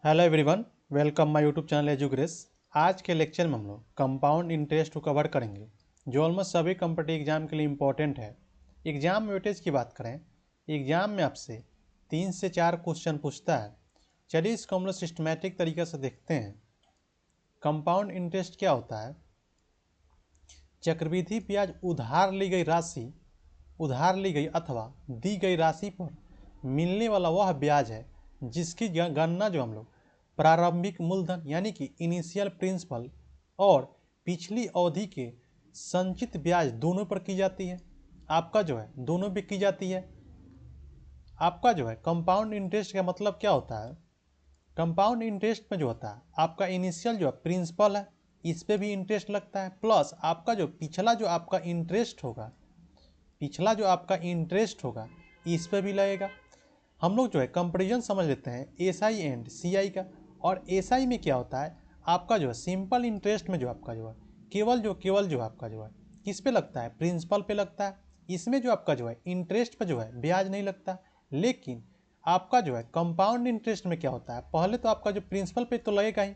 Hello everyone, welcome my YouTube channel Edugrace. आज के lecture में हम लोग कंपाउंड इंटरेस्ट को कवर करेंगे, जो ऑलमोस्ट सभी कॉम्पिटिटिव एग्जाम के लिए इम्पोर्टेंट है। एग्जाम वेटेज की बात करें, एग्जाम में आपसे 3 से 4 क्वेश्चन पूछता है। चलिए इसको हम लोग सिस्टमेटिक तरीके से देखते हैं। कंपाउंड इंटरेस्ट क्या होता है? चक्रवृद्धि ब्याज उधार ली गई अथवा दी गई राशि पर मिलने वाला वह ब्याज है जिसकी गणना जो हम लोग प्रारंभिक मूलधन यानी कि इनिशियल प्रिंसिपल और पिछली अवधि के संचित ब्याज दोनों पर की जाती है। आपका जो है दोनों पे की जाती है। आपका जो है कंपाउंड इंटरेस्ट का मतलब क्या होता है? कंपाउंड इंटरेस्ट में जो होता है आपका इनिशियल जो है प्रिंसिपल है, इस पे भी इंटरेस्ट लगता है, प्लस आपका जो पिछला जो आपका इंटरेस्ट होगा इस पे भी लगेगा। हम लोग जो है कंपेरिजन समझ लेते हैं एसआई एंड सीआई का। और एसआई में क्या होता है, आपका जो है सिंपल इंटरेस्ट में जो आपका जो है केवल जो आपका जो है किस पे लगता है, प्रिंसिपल पे लगता है। इसमें जो आपका जो है इंटरेस्ट पे जो है ब्याज नहीं लगता। लेकिन आपका जो है कंपाउंड इंटरेस्ट में क्या होता है, पहले तो आपका जो प्रिंसिपल पे तो लगेगा ही,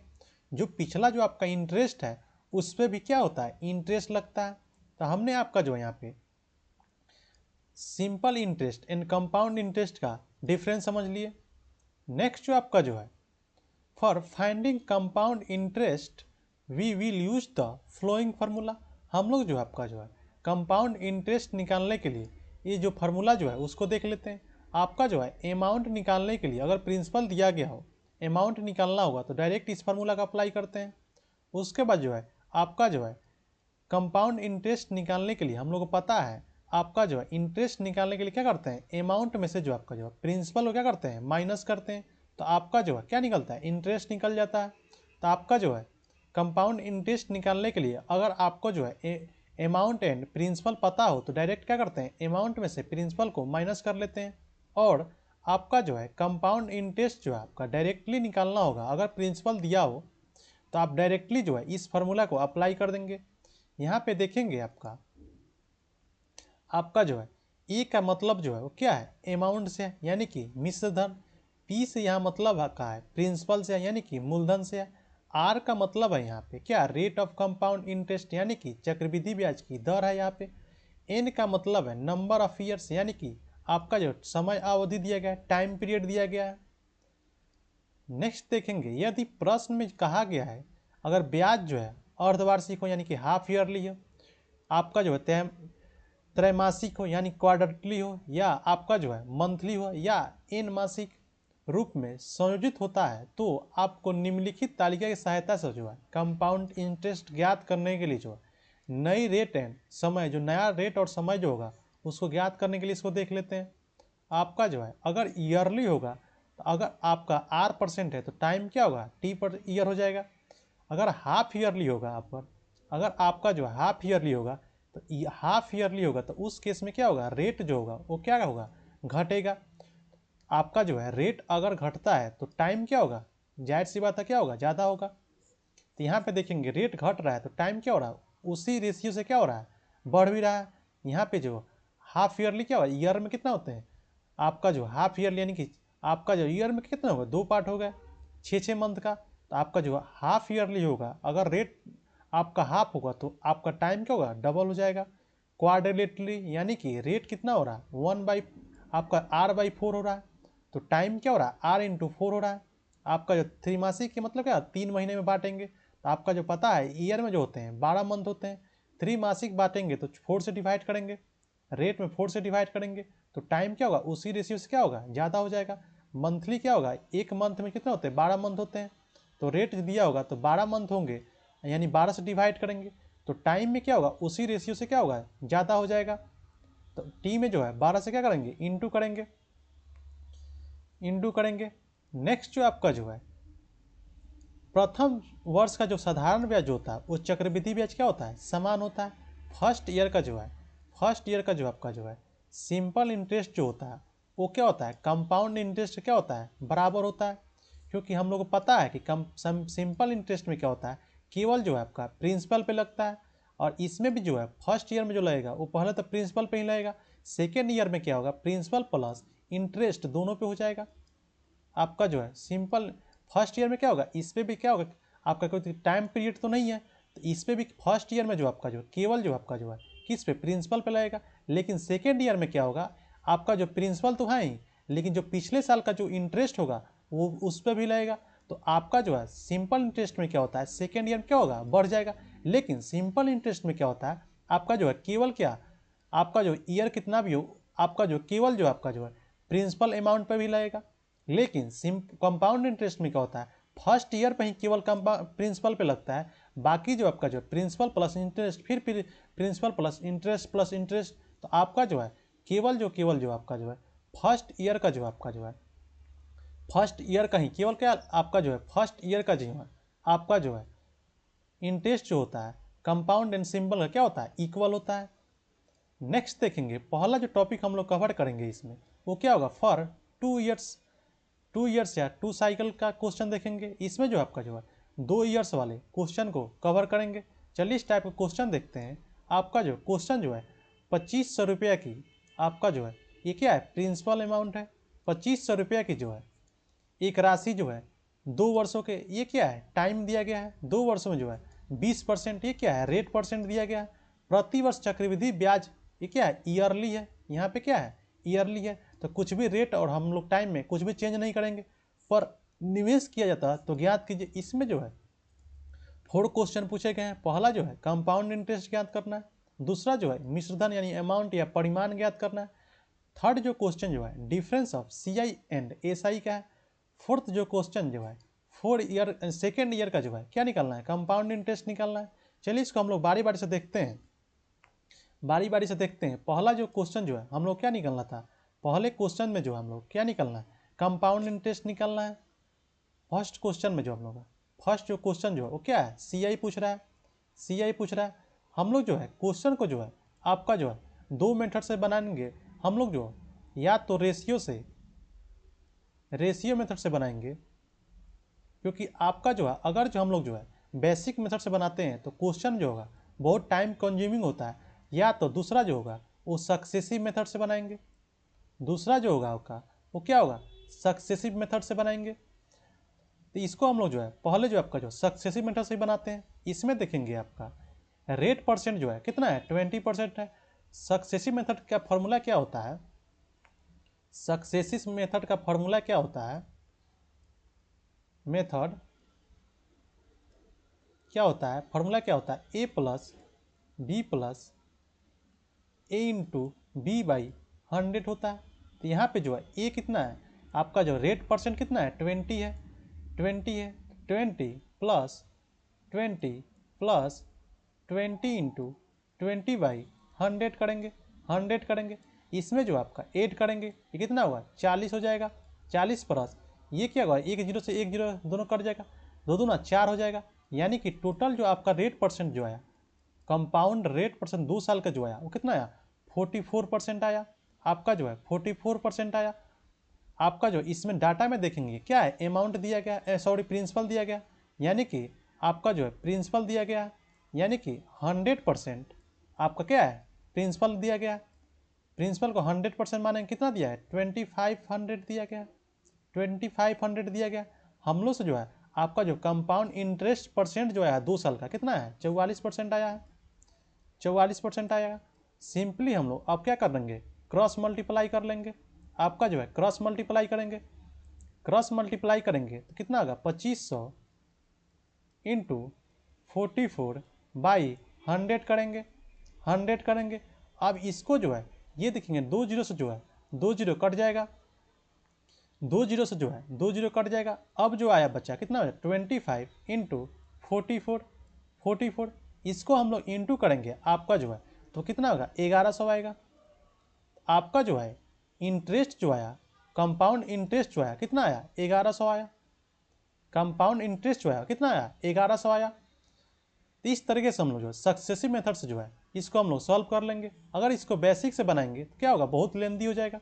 जो पिछला जो आपका इंटरेस्ट है उस पर भी क्या होता है, इंटरेस्ट लगता है। तो हमने आपका जो है यहाँ पे simple interest and compound interest का डिफरेंस समझ लिए। नेक्स्ट जो आपका जो है, for finding compound interest we will use the following formula. हम लोग जो आपका जो है कंपाउंड इंटरेस्ट निकालने के लिए ये जो फार्मूला जो है उसको देख लेते हैं। आपका जो है अमाउंट निकालने के लिए अगर प्रिंसिपल दिया गया हो, अमाउंट निकालना होगा तो डायरेक्ट इस फार्मूला का अप्लाई करते हैं। उसके बाद जो है आपका जो है कंपाउंड इंटरेस्ट निकालने के लिए हम लोग को पता है, आपका जो है इंटरेस्ट निकालने के लिए क्या करते हैं, अमाउंट में से जो आपका जो है प्रिंसिपल को क्या करते हैं, माइनस करते हैं। तो आपका जो है क्या निकलता है, इंटरेस्ट निकल जाता है। तो आपका जो है कंपाउंड इंटरेस्ट निकालने के लिए अगर आपको जो है अमाउंट एंड प्रिंसिपल पता हो तो डायरेक्ट क्या करते हैं, अमाउंट में से प्रिंसिपल को माइनस कर लेते हैं। और आपका जो है कंपाउंड इंटरेस्ट जो है आपका डायरेक्टली निकालना होगा, अगर प्रिंसिपल दिया हो तो आप डायरेक्टली जो है इस फार्मूला को अप्लाई कर देंगे। यहाँ पे देखेंगे आपका आपका जो है ए का मतलब जो है वो क्या है, अमाउंट से है यानी कि मिश्र धन। पी से यहाँ मतलब का है प्रिंसिपल से है यानी कि मूलधन से है। आर का मतलब है यहाँ पे क्या, रेट ऑफ कंपाउंड इंटरेस्ट यानी कि चक्रवृद्धि ब्याज की दर है यहाँ पे। एन का मतलब है नंबर ऑफ ईयर्स यानी कि आपका जो समय अवधि दिया गया है, टाइम पीरियड दिया गया है। नेक्स्ट देखेंगे, यदि प्रश्न में कहा गया है अगर ब्याज जो है अर्धवार्षिक हो यानी कि हाफ ईयरली हो, आपका जो है त्रैमासिक हो यानी क्वार्टरली हो, या आपका जो है मंथली हो या एन मासिक रूप में संयोजित होता है, तो आपको निम्नलिखित तालिका की सहायता से जो है कंपाउंड इंटरेस्ट ज्ञात करने के लिए जो है नई रेट एंड समय, जो नया रेट और समय जो होगा उसको ज्ञात करने के लिए इसको देख लेते हैं। आपका जो है अगर ईयरली होगा तो अगर आपका R% है तो टाइम क्या होगा, टी पर ईयर हो जाएगा। अगर हाफ ईयरली होगा अगर आपका जो हाफ ईयरली होगा तो हाफ ईयरली होगा तो उस केस में क्या होगा, रेट जो होगा वो क्या होगा, घटेगा। आपका जो है रेट अगर घटता है तो टाइम क्या होगा, जाहिर सी बात है क्या होगा, ज़्यादा होगा। तो यहाँ पे देखेंगे रेट घट रहा है तो टाइम क्या हो रहा है, उसी रेशियो से क्या हो रहा है, बढ़ भी रहा है। यहाँ पे जो हाफ ईयरली क्या होगा, ईयर में कितना होते हैं, आपका जो हाफ ईयरली यानी कि आपका जो ईयर में कितना होगा, 2 पार्ट हो गए, 6 मंथ का। तो आपका जो हाफ ईयरली होगा अगर रेट आपका हाफ होगा तो आपका टाइम क्या होगा, डबल हो जाएगा। क्वाड्रिलेटरली यानी कि रेट कितना हो रहा है, 1/, आपका R/4 हो रहा है, तो टाइम क्या हो रहा है, R/4 हो रहा है। आपका जो त्रिमासिक के मतलब क्या, 3 महीने में बांटेंगे तो आपका जो पता है ईयर में जो होते हैं 12 मंथ होते हैं, त्रिमासिक बांटेंगे तो 4 से डिवाइड करेंगे, रेट में 4 से डिवाइड करेंगे तो टाइम क्या होगा, उसी रेशियो से क्या होगा, ज़्यादा हो जाएगा। मंथली क्या होगा, एक मंथ में कितने होते हैं, 12 मंथ होते हैं, तो रेट दिया होगा तो 12 मंथ होंगे यानी 12 से डिवाइड करेंगे तो टाइम में क्या होगा, उसी रेशियो से क्या होगा, ज़्यादा हो जाएगा। तो टी में जो है 12 से क्या करेंगे, इंटू करेंगे। नेक्स्ट जो आपका जो है प्रथम वर्ष का जो साधारण ब्याज होता है वो चक्रवृद्धि ब्याज क्या होता है, समान होता है। फर्स्ट ईयर का जो आपका जो है सिंपल इंटरेस्ट जो होता है वो क्या होता है, कंपाउंड इंटरेस्ट क्या होता है, बराबर होता है। क्योंकि हम लोग को पता है कि सिंपल इंटरेस्ट में क्या होता है, केवल जो है आपका प्रिंसिपल पे लगता है। और इसमें भी जो है फर्स्ट ईयर में जो लगेगा वो पहले तो प्रिंसिपल पे ही लगेगा, सेकेंड ईयर में क्या होगा, प्रिंसिपल प्लस इंटरेस्ट दोनों पे हो जाएगा। आपका जो है सिंपल फर्स्ट ईयर में क्या होगा, इस पर भी क्या होगा, आपका कोई टाइम पीरियड तो नहीं है, तो इस पर भी फर्स्ट ईयर में जो आपका जो केवल जो आपका जो है किस पे, प्रिंसिपल पे लगेगा। लेकिन सेकेंड ईयर में क्या होगा, आपका जो प्रिंसिपल तो है ही, लेकिन जो पिछले साल का जो इंटरेस्ट होगा वो उस पर भी लगेगा। तो आपका जो है सिंपल इंटरेस्ट में क्या होता है, सेकेंड ईयर में क्या होगा, बढ़ जाएगा। लेकिन सिंपल इंटरेस्ट में क्या होता है, आपका जो है केवल क्या, आपका जो ईयर कितना भी हो, आपका जो केवल जो आपका जो है प्रिंसिपल अमाउंट पे भी लगेगा। लेकिन कंपाउंड इंटरेस्ट में क्या होता है, फर्स्ट ईयर पे ही केवल प्रिंसिपल पे लगता है, बाकी जो आपका जो प्रिंसिपल प्लस इंटरेस्ट, फिर प्रिंसिपल प्लस इंटरेस्ट। तो आपका जो है केवल जो आपका जो है फर्स्ट ईयर का जो आपका जो है फर्स्ट ईयर का ही केवल क्या, आपका जो है फर्स्ट ईयर का जो है आपका जो है इंटरेस्ट जो होता है कंपाउंड एंड सिंपल का क्या होता है, इक्वल होता है। नेक्स्ट देखेंगे, पहला जो टॉपिक हम लोग कवर करेंगे इसमें वो क्या होगा, फॉर 2 इयर्स, 2 इयर्स या 2 साइकिल का क्वेश्चन देखेंगे। इसमें जो आपका जो है 2 इयर्स वाले क्वेश्चन को कवर करेंगे। चलिए इस टाइप का क्वेश्चन देखते हैं। आपका जो क्वेश्चन जो है 2500 रुपये की, आपका जो है ये क्या है, प्रिंसिपल अमाउंट है। 2500 रुपये की जो है एक राशि जो है 2 वर्षों के, ये क्या है, टाइम दिया गया है। 2 वर्षों में जो है 20%, ये क्या है, रेट परसेंट दिया गया है। प्रतिवर्ष चक्रवृद्धि ब्याज, ये क्या है, ईयरली है, यहाँ पे क्या है, ईयरली है। तो कुछ भी रेट और हम लोग टाइम में कुछ भी चेंज नहीं करेंगे, पर निवेश किया जाता है। तो ज्ञात कीजिए, इसमें जो है 4 क्वेश्चन पूछे गए हैं। पहला जो है कंपाउंड इंटरेस्ट ज्ञात करना है, दूसरा जो है मिश्रधन यानी अमाउंट या परिमाण ज्ञात करना है, थर्ड जो क्वेश्चन जो है difference of CI and SI का है, फोर्थ जो क्वेश्चन जो है 4 ईयर सेकेंड ईयर का जो है क्या निकालना है, कंपाउंड इंटरेस्ट निकालना है। चलिए इसको हम लोग बारी बारी से देखते हैं, बारी बारी से देखते हैं। पहला जो क्वेश्चन जो है हम लोग क्या निकालना था, पहले क्वेश्चन में जो हम लोग क्या निकालना है, कंपाउंड इंटरेस्ट निकालना है। फर्स्ट क्वेश्चन में जो हम लोग फर्स्ट जो क्वेश्चन जो है वो क्या है, CI पूछ रहा है, CI पूछ रहा है। हम लोग जो है क्वेश्चन को जो है आपका जो है 2 मेथड से बनाएंगे हम लोग, जो या तो रेशियो मेथड से बनाएंगे, क्योंकि आपका जो है अगर जो हम लोग जो है बेसिक मेथड से बनाते हैं तो क्वेश्चन जो होगा बहुत टाइम कंज्यूमिंग होता है। या तो दूसरा जो होगा वो सक्सेसिव मेथड से बनाएंगे, दूसरा जो होगा आपका वो क्या होगा, सक्सेसिव मेथड से बनाएंगे। तो इसको हम लोग जो है पहले जो आपका जो सक्सेसिव मेथड से बनाते हैं। इसमें देखेंगे आपका रेट परसेंट जो है कितना है, 20% है। सक्सेसिव मेथड का फॉर्मूला क्या होता है, सक्सेसिव मेथड का फॉर्मूला क्या होता है, मेथड क्या होता है, फॉर्मूला क्या होता है, A+B+A/B/100 होता है। तो यहाँ पे जो है ए कितना है, आपका जो रेट परसेंट कितना है, 20 है, 20 है, 20+20+20 × 100 करेंगे, 100 करेंगे। इसमें जो आपका 8 करेंगे, ये कितना होगा, 40 हो जाएगा। 40 प्लस ये क्या होगा, एक जीरो से एक जीरो दोनों कट जाएगा, दो दूना 4 हो जाएगा। यानी कि टोटल जो आपका रेट परसेंट जो आया, कंपाउंड रेट परसेंट 2 साल का जो आया वो कितना आया, 44% आया। आपका जो है 44% आया। आपका जो इसमें डाटा में देखेंगे क्या है, अमाउंट दिया गया, सॉरी प्रिंसिपल दिया गया, यानी कि आपका जो है प्रिंसिपल दिया गया, यानी कि 100% आपका क्या है, प्रिंसिपल दिया गया। प्रिंसिपल को 100% माने कितना दिया है, 2500 दिया गया, 2500 दिया गया। हम लोग से जो है आपका जो कंपाउंड इंटरेस्ट परसेंट जो आया 2 साल का कितना है, 44% आया है, 44% आया। सिंपली हम लोग अब क्या कर लेंगे, क्रॉस मल्टीप्लाई कर लेंगे। आपका जो है क्रॉस मल्टीप्लाई करेंगे, क्रॉस मल्टीप्लाई करेंगे तो कितना होगा, 2500 इंटू 44/100 करेंगे, 100 करेंगे। अब इसको जो है ये देखेंगे 2 जीरो से जो है 2 जीरो कट जाएगा, 2 जीरो से जो है 2 जीरो कट जाएगा। अब जो आया बच्चा कितना हो, 25 इंटू 44, इसको हम लोग इंटू करेंगे आपका जो है तो कितना होगा, 1100 आएगा। आपका जो है इंटरेस्ट जो आया, कंपाउंड इंटरेस्ट जो आया कितना आया, 1100 आया। कंपाउंड इंटरेस्ट जो आया कितना आया, 1100 आया। तो इस तरीके से हम लोग जो है सक्सेसिव मेथड से जो है इसको हम लोग सॉल्व कर लेंगे। अगर इसको बेसिक से बनाएंगे तो क्या होगा, बहुत लेंदी हो जाएगा।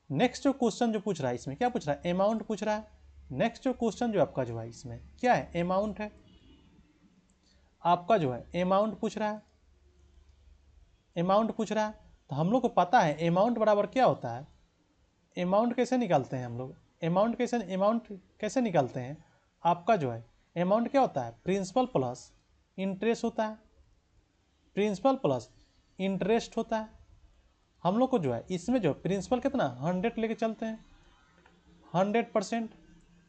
नेक्स्ट जो क्वेश्चन जो पूछ रहा है इसमें क्या पूछ रहा है, अमाउंट पूछ रहा है। नेक्स्ट जो क्वेश्चन जो आपका जो है इसमें क्या है, अमाउंट है। आपका जो है अमाउंट पूछ रहा है, अमाउंट पूछ रहा है। तो हम लोग को पता है अमाउंट बराबर क्या होता है, अमाउंट कैसे निकालते हैं हम लोग, अमाउंट कैसे निकालते हैं? आपका जो है अमाउंट क्या होता है? प्रिंसिपल प्लस इंटरेस्ट होता है, प्रिंसिपल प्लस इंटरेस्ट होता है। हम लोग को जो है इसमें जो प्रिंसिपल कितना 100 लेके चलते हैं, 100%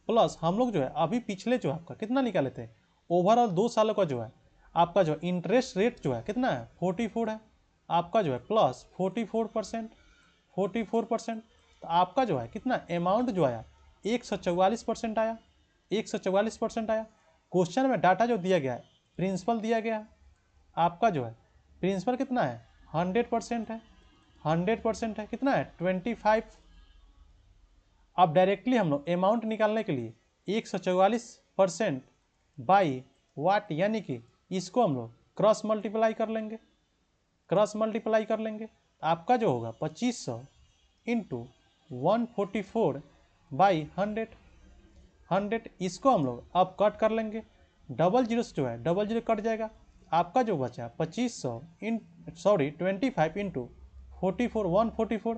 प्लस हम लोग जो है अभी पिछले जो आपका कितना निकाले थे ओवरऑल 2 सालों का जो है आपका जो इंटरेस्ट रेट जो है कितना है 44 है आपका जो है, प्लस 44%, 44%। तो आपका जो है कितना अमाउंट जो आया 144% आया, 144% आया। क्वेश्चन में डाटा जो दिया गया है प्रिंसिपल दिया गया है, आपका जो है प्रिंसिपल कितना है 100% है, 100% है, कितना है 25। अब डायरेक्टली हम लोग अमाउंट निकालने के लिए 144% बाई वाट यानी कि इसको हम लोग क्रॉस मल्टीप्लाई कर लेंगे, क्रॉस मल्टीप्लाई कर लेंगे। आपका जो होगा 2500 इंटू 144 बाई 100, 100 इसको हम लोग अब कट कर लेंगे, डबल जीरो से जो है डबल जीरो कट जाएगा। आपका जो बचा 2500 सॉरी 25 इंटू 44 144।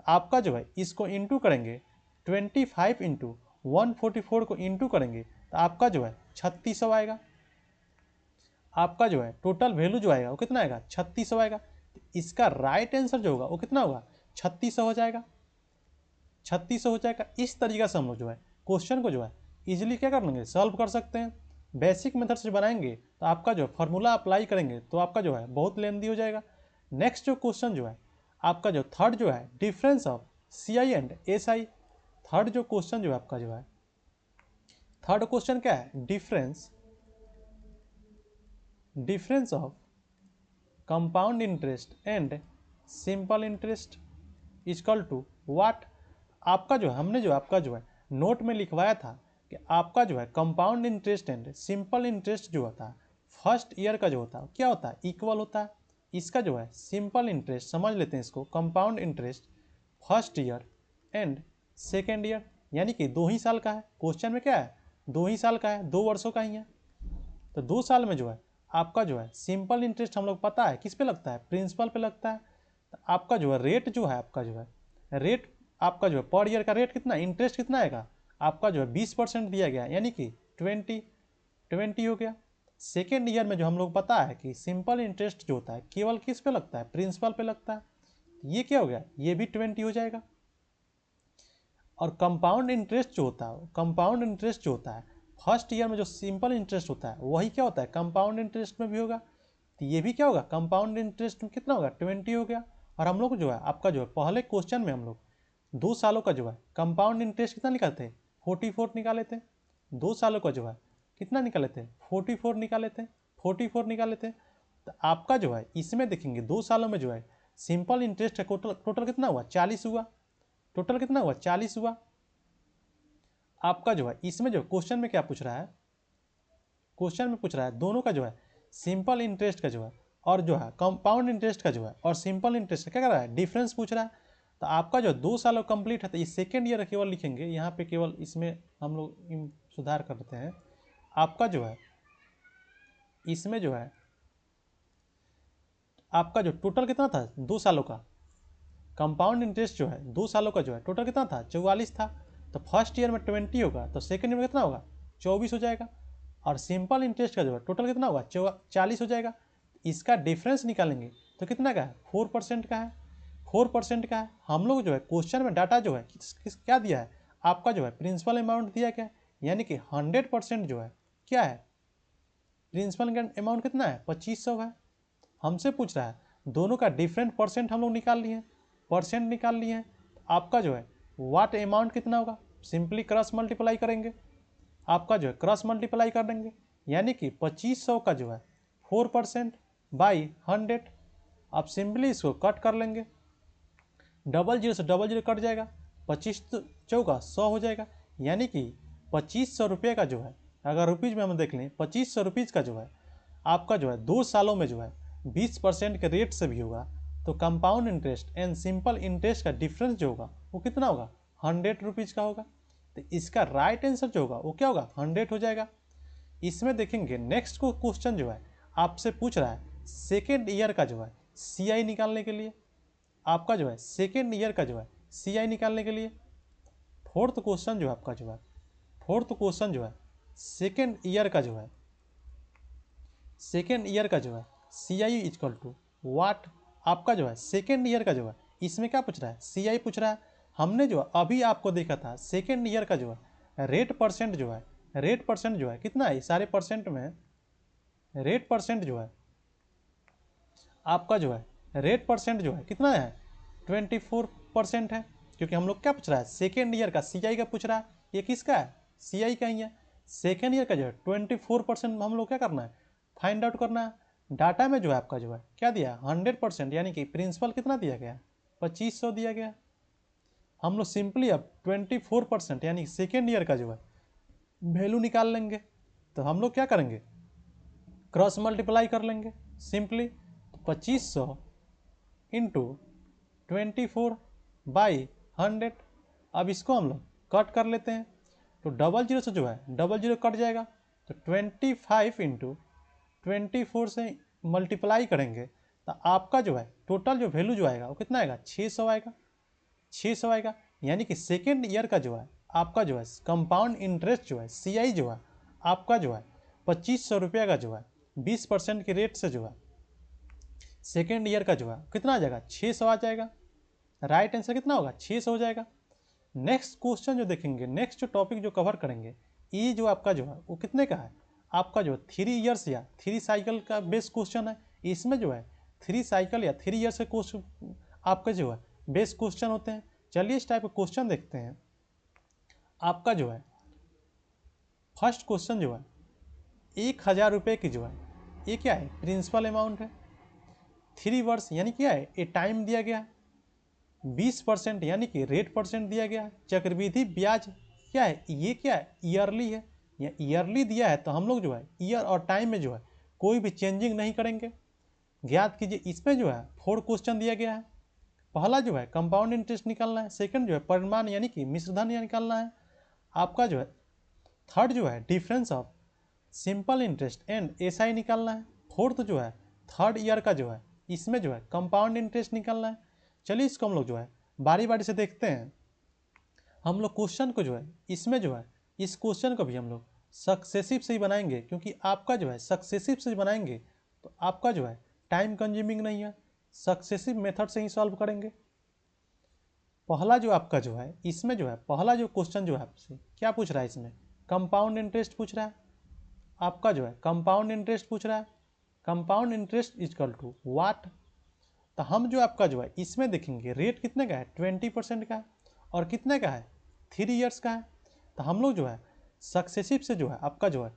आपका जो है इसको इंटू करेंगे 25 इंटू 144 को इंटू करेंगे तो आपका जो है 3600 आएगा। आपका जो है टोटल वैल्यू जो आएगा वो कितना आएगा 3600 आएगा। तो इसका राइट आंसर जो होगा वो कितना होगा 3600 हो जाएगा, 3600 हो जाएगा। इस तरीके से हम लोग जो है क्वेश्चन को जो है इजीली क्या कर लेंगे सॉल्व कर सकते हैं। बेसिक मेथड से बनाएंगे तो आपका जो फार्मूला अप्लाई करेंगे तो आपका जो है बहुत लेंदी हो जाएगा। नेक्स्ट जो क्वेश्चन जो है आपका जो थर्ड जो है difference of CI and SI। Third जो क्वेश्चन जो है आपका जो है थर्ड क्वेश्चन क्या है difference of compound interest and simple interest equal to what. आपका जो है हमने जो आपका जो है नोट में लिखवाया था कि आपका जो है compound interest and simple interest जो होता है फर्स्ट ईयर का जो होता है क्या होता है इक्वल होता है। इसका जो है सिंपल इंटरेस्ट समझ लेते हैं इसको, compound interest first year and second year यानी कि 2 ही साल का है। क्वेश्चन में क्या है 2 ही साल का है, 2 वर्षों का ही है। तो 2 साल में जो है आपका जो है सिंपल इंटरेस्ट हम लोग पता है किस पे लगता है प्रिंसिपल पे लगता है। तो आपका जो है रेट जो है आपका जो है रेट आपका जो है पर ईयर का रेट कितना इंटरेस्ट कितना आएगा आपका जो है 20% दिया गया यानी कि 20 हो गया। सेकेंड ईयर में जो हम लोग पता है कि सिंपल इंटरेस्ट जो होता है केवल किस पे लगता है प्रिंसिपल पे लगता है, ये क्या हो गया ये भी 20 हो जाएगा। और कंपाउंड इंटरेस्ट जो होता है कंपाउंड इंटरेस्ट जो होता है फर्स्ट ईयर में जो सिंपल इंटरेस्ट होता है वही क्या होता है कंपाउंड इंटरेस्ट में भी होगा। तो ये भी क्या होगा कंपाउंड इंटरेस्ट में कितना होगा 20 हो गया। और हम लोग जो है आपका जो है पहले क्वेश्चन में हम लोग 2 सालों का जो है कंपाउंड इंटरेस्ट कितना निकालते थे 44 निकाले थे। 2 सालों का जो है कितना निकाले थे 44 निकाले थे, 44 निकाले थे। तो आपका जो है इसमें देखेंगे 2 सालों में जो है सिंपल इंटरेस्ट का टोटल कितना हुआ 40 हुआ, टोटल कितना हुआ 40 हुआ। आपका जो है इसमें जो क्वेश्चन में क्या पूछ रहा है क्वेश्चन में पूछ रहा है दोनों का जो है सिंपल इंटरेस्ट का जो है और जो है कंपाउंड इंटरेस्ट का जो है और सिंपल इंटरेस्ट का क्या कर रहा है डिफरेंस पूछ रहा है। तो आपका जो 2 सालों कंप्लीट है तो ये सेकेंड ईयर केवल लिखेंगे यहाँ पे, केवल इसमें हम लोग सुधार करते हैं। आपका जो है इसमें जो है आपका जो टोटल कितना था 2 सालों का कंपाउंड इंटरेस्ट जो है 2 सालों का जो है टोटल कितना था 44 था। तो फर्स्ट ईयर में 20 होगा तो सेकेंड ईयर में कितना होगा 24 हो जाएगा। और सिंपल इंटरेस्ट का जो है टोटल कितना होगा 40 हो जाएगा। इसका डिफरेंस निकालेंगे तो कितना का है 4% का है, 4% का है। हम लोग जो है क्वेश्चन में डाटा जो है क्या दिया है आपका जो है प्रिंसिपल अमाउंट दिया गया यानी कि 100% जो है क्या है प्रिंसिपल अमाउंट कितना है 2500 है। हमसे पूछ रहा है दोनों का डिफरेंट परसेंट हम लोग निकाल लिए हैं, परसेंट निकाल लिए हैं। आपका जो है वाट अमाउंट कितना होगा सिंपली क्रॉस मल्टीप्लाई करेंगे, आपका जो है क्रॉस मल्टीप्लाई कर देंगे यानी कि 2500 का जो है 4% बाई 100। आप सिंपली इसको कट कर लेंगे, डबल जीरो से डबल जीरो कट जाएगा, 25 चौका 100 हो जाएगा यानी कि 2500 रुपये का जो है अगर रुपीज़ में हम देख लें 2500 रुपीज़ का जो है आपका जो है 2 सालों में जो है 20% के रेट से भी होगा। तो compound interest and simple interest का डिफरेंस जो होगा वो कितना होगा 100 रुपीज़ का होगा। तो इसका राइट आंसर जो होगा वो क्या होगा 100 हो जाएगा। इसमें देखेंगे नेक्स्ट को क्वेश्चन जो है आपसे पूछ रहा है सेकेंड ईयर का जो है CI निकालने के लिए। आपका जो है सेकेंड ईयर का जो है CI निकालने के लिए फोर्थ क्वेश्चन जो है आपका जो है, फोर्थ क्वेश्चन जो है सेकेंड ईयर का जो है, सेकेंड ईयर का जो है सी आई इजकल टू वाट, आपका जो है सेकेंड ईयर का जो है, इसमें क्या पूछ रहा है, सी आई पूछ रहा है। हमने जो अभी आपको देखा था सेकेंड ईयर का जो है रेट परसेंट जो है, रेट परसेंट जो है कितना है, सारे परसेंट में रेट परसेंट जो है आपका जो है रेट परसेंट जो है कितना है, 24% है। क्योंकि हम लोग क्या पूछ रहा है, सेकेंड ईयर का सी आई का पूछ रहा है, ये किसका है, सी आई का ही है। सेकेंड ईयर का जो है 24% हम लोग क्या करना है, फाइंड आउट करना है। डाटा में जो है आपका जो है क्या दिया, 100%, यानी कि प्रिंसिपल कितना दिया गया, 2500 दिया गया। हम लोग सिंपली अब 24% यानी सेकेंड ईयर का जो है वैल्यू निकाल लेंगे। तो हम लोग क्या करेंगे, क्रॉस मल्टीप्लाई कर लेंगे सिंपली। तो 2500 इंटू 24/100। अब इसको हम लोग कट कर लेते हैं, तो डबल जीरो से जो है डबल जीरो कट जाएगा। तो 25 इंटू 24 से मल्टीप्लाई करेंगे तो आपका जो है टोटल जो वैल्यू जो आएगा वो कितना आएगा, 600 आएगा, 600 आएगा। यानी कि सेकेंड ईयर का जो है आपका जो है कंपाउंड इंटरेस्ट जो है सी आई जो है आपका जो है 2500 रुपये का जो है 20% के रेट से जो है सेकेंड ईयर का जो है कितना आ जाएगा, 600 आ जाएगा। राइट आंसर कितना होगा, 600 हो जाएगा। नेक्स्ट क्वेश्चन जो देखेंगे, नेक्स्ट जो टॉपिक जो कवर करेंगे, ये जो आपका जो है वो कितने का है, आपका जो 3 ईयर्स या 3 साइकिल का बेस्ट क्वेश्चन है। इसमें जो है 3 साइकिल या 3 ईयर्स के क्वेश्चन आपका जो है बेस्ट क्वेश्चन होते हैं। चलिए इस टाइप का क्वेश्चन देखते हैं। आपका जो है फर्स्ट क्वेश्चन जो है 1000 रुपये की जो है ये क्या है, प्रिंसिपल अमाउंट है। 3 वर्ष यानी क्या है, ये टाइम दिया गया है। 20% यानी कि रेट परसेंट दिया गया है। चक्रवृद्धि ब्याज क्या है, ये क्या है, ईयरली है। या ईयरली दिया है तो हम लोग जो है ईयर और टाइम में जो है कोई भी चेंजिंग नहीं करेंगे। ज्ञात कीजिए, इसमें जो है 4 क्वेश्चन दिया गया है। पहला जो है कंपाउंड इंटरेस्ट निकालना है, सेकंड जो है परिमाण यानी कि मिश्रधन निकालना है। आपका जो है थर्ड जो है difference of simple interest and S I निकालना है। फोर्थ जो है थर्ड ईयर का जो है इसमें जो है कंपाउंड इंटरेस्ट निकालना है। चलिए इसको हम लोग जो है बारी बारी से देखते हैं। हम लोग क्वेश्चन को जो है इसमें जो है इस क्वेश्चन को भी हम लोग सक्सेसिव से ही बनाएंगे, क्योंकि आपका जो है सक्सेसिव से बनाएंगे तो आपका जो है टाइम कंज्यूमिंग नहीं है। सक्सेसिव मेथड से ही सॉल्व करेंगे। पहला जो आपका जो है इसमें जो है पहला जो क्वेश्चन जो है आपसे क्या पूछ रहा है, इसमें कंपाउंड इंटरेस्ट पूछ रहा है। आपका जो है कंपाउंड इंटरेस्ट पूछ रहा है। Compound interest is equal to what. तो हम जो आपका जो है इसमें देखेंगे रेट कितने का है, 20% का है, और कितने का है, 3 ईयर्स का है। तो हम लोग जो है सक्सेसिव से जो है आपका जो है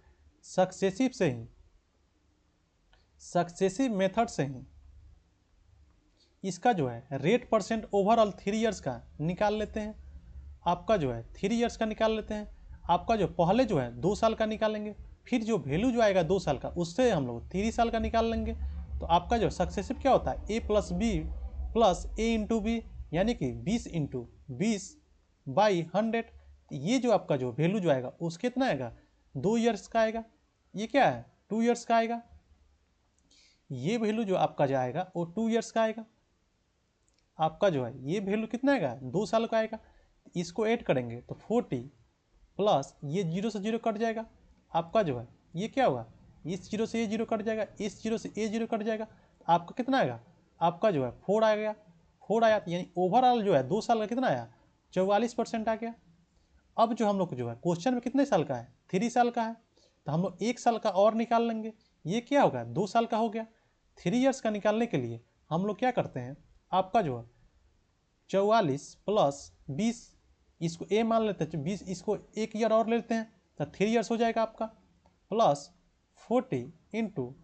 सक्सेसिव से ही सक्सेसिव मेथड से ही इसका जो है रेट परसेंट ओवरऑल 3 ईयर्स का निकाल लेते हैं। आपका जो है 3 ईयर्स का निकाल लेते हैं। आपका जो पहले जो है 2 साल का निकालेंगे, फिर जो वैल्यू जो आएगा 2 साल का उससे हम लोग 3 साल का निकाल लेंगे। तो आपका जो सक्सेसिव क्या होता है, ए प्लस बी प्लस ए इंटू बी, यानी कि 20 इंटू 20/100। ये जो आपका जो वैल्यू जो आएगा उसके कितना आएगा, 2 ईयर्स का आएगा। ये क्या है, 2 ईयर्स का आएगा। ये वैल्यू जो आपका जो आएगा वो 2 ईयर्स का आएगा। आपका जो है ये वैल्यू कितना आएगा, 2 साल का आएगा। इसको ऐड करेंगे तो 40 प्लस ये जीरो से जीरो कट जाएगा। आपका जो है ये क्या होगा, इस जीरो से ये जीरो कट जाएगा, इस जीरो से ये जीरो कट जाएगा। आपका कितना आएगा, आपका जो है 4 आ गया। 4 आया यानी ओवरऑल जो है 2 साल का कितना आया, 44% आ गया। अब जो हम लोग जो है क्वेश्चन में कितने साल का है, 3 साल का है। तो हम लोग 1 साल का और निकाल लेंगे। ये क्या होगा, 2 साल का हो गया। 3 ईयर्स का निकालने के लिए हम लोग क्या करते हैं, आपका जो है 44 प्लस 20, इसको ए मान लेते हैं, 20 इसको 1 ईयर और लेते हैं तो 3 ईयर्स हो जाएगा आपका। प्लस 40 इंटू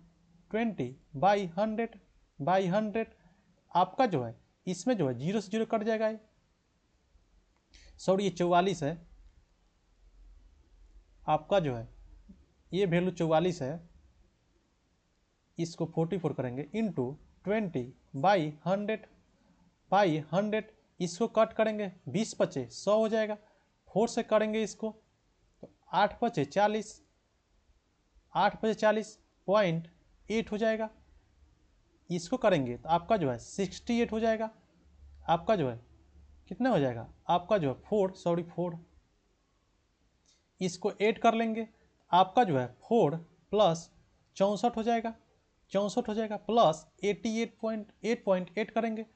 20/100 आपका जो है इसमें जो है जीरो से जीरो कट जाएगा। सॉरी ये 44 है, आपका जो है ये वैल्यू 44 है। इसको 44 करेंगे इंटू 20/100 इसको कट करेंगे, 20 बचे 100 हो जाएगा। 4 से करेंगे इसको तो 8 बचे 40, 8 बचे 40.8 हो जाएगा। इसको करेंगे तो आपका जो है 68 हो जाएगा। आपका जो है कितना हो जाएगा आपका जो है 4, इसको ऐड कर लेंगे, आपका जो है 4 प्लस 64 हो जाएगा, 64 हो जाएगा प्लस 88.8 करेंगे,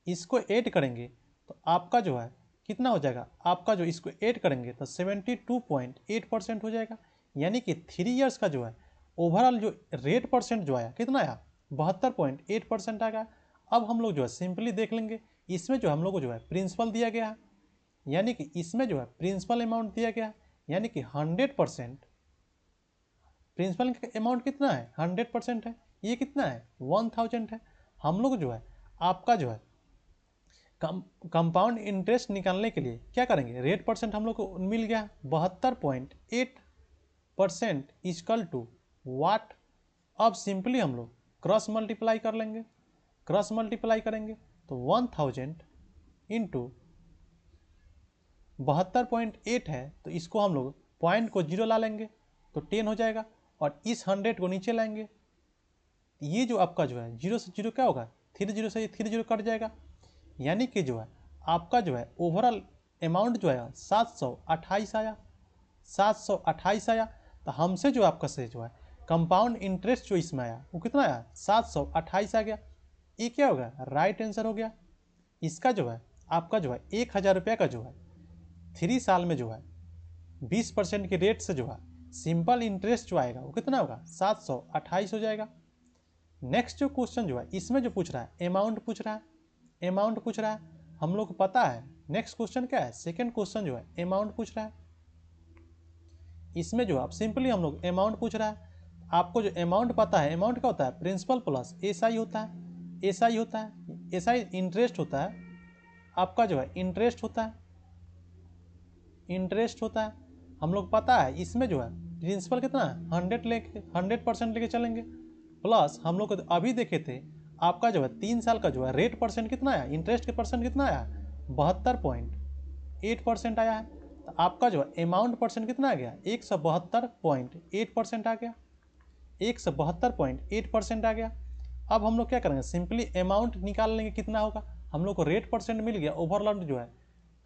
इसको ऐड करेंगे तो आपका जो है कितना हो जाएगा, आपका जो इसको ऐड करेंगे तो 72.8% हो जाएगा। यानी कि 3 ईयर्स का जो है ओवरऑल जो रेट परसेंट जो आया कितना आया 72.8% आ गया। अब हम लोग जो है सिंपली देख लेंगे, इसमें जो हम लोग को जो है प्रिंसिपल दिया गया है, यानी कि इसमें जो है प्रिंसिपल अमाउंट दिया गया है, यानी कि 100% प्रिंसिपल अमाउंट कितना है 100% है, ये कितना है 1000 है। हम लोग जो है आपका जो है कंपाउंड इंटरेस्ट निकालने के लिए क्या करेंगे, रेट परसेंट हम लोग को मिल गया 72.8% इजकल टू वाट। अब सिंपली हम लोग क्रॉस मल्टीप्लाई कर लेंगे, क्रॉस मल्टीप्लाई करेंगे तो 1000 इंटू 72.8 है तो इसको हम लोग पॉइंट को 0 ला लेंगे तो 10 हो जाएगा, और इस 100 को नीचे लाएंगे, ये जो आपका जो है 0 से 0 क्या होगा 30 से 30 कट जाएगा, यानी कि जो है आपका जो है ओवरऑल अमाउंट जो है 728 आया, 728 आया। तो हमसे जो आपका से जो है कंपाउंड इंटरेस्ट जो इसमें आया वो कितना आया 728 आ गया, ये क्या होगा राइट आंसर हो गया। इसका जो है आपका जो है 1000 रुपये का जो है 3 साल में जो है 20% के रेट से जो है सिंपल इंटरेस्ट जो आएगा वो कितना होगा 728 हो जाएगा। नेक्स्ट जो क्वेश्चन जो है इसमें जो पूछ रहा है अमाउंट पूछ रहा है, अमाउंट पूछ रहा है, हम लोग को पता है नेक्स्ट क्वेश्चन क्या है, सेकंड क्वेश्चन जो है अमाउंट पूछ रहा है। इसमें जो आप सिंपली हम लोग अमाउंट पूछ रहा है, आपको जो अमाउंट पता है, अमाउंट क्या होता है प्रिंसिपल प्लस एसआई होता है, एसआई होता है, एसआई इंटरेस्ट होता है, आपका जो है इंटरेस्ट होता है, इंटरेस्ट होता है। हम लोग पता है इसमें जो है प्रिंसिपल कितना है 100% लेके चलेंगे, प्लस हम लोग अभी देखे थे आपका जो है 3 साल का जो है रेट परसेंट कितना आया, इंटरेस्ट के परसेंट कितना आया 72.8% आया है। तो आपका जो है अमाउंट परसेंट कितना आ गया 172.8% आ गया, 172.8% आ गया। अब हम लोग क्या करेंगे सिंपली अमाउंट निकाल लेंगे कितना होगा, हम लोग को रेट परसेंट मिल गया ओवरऑल जो है,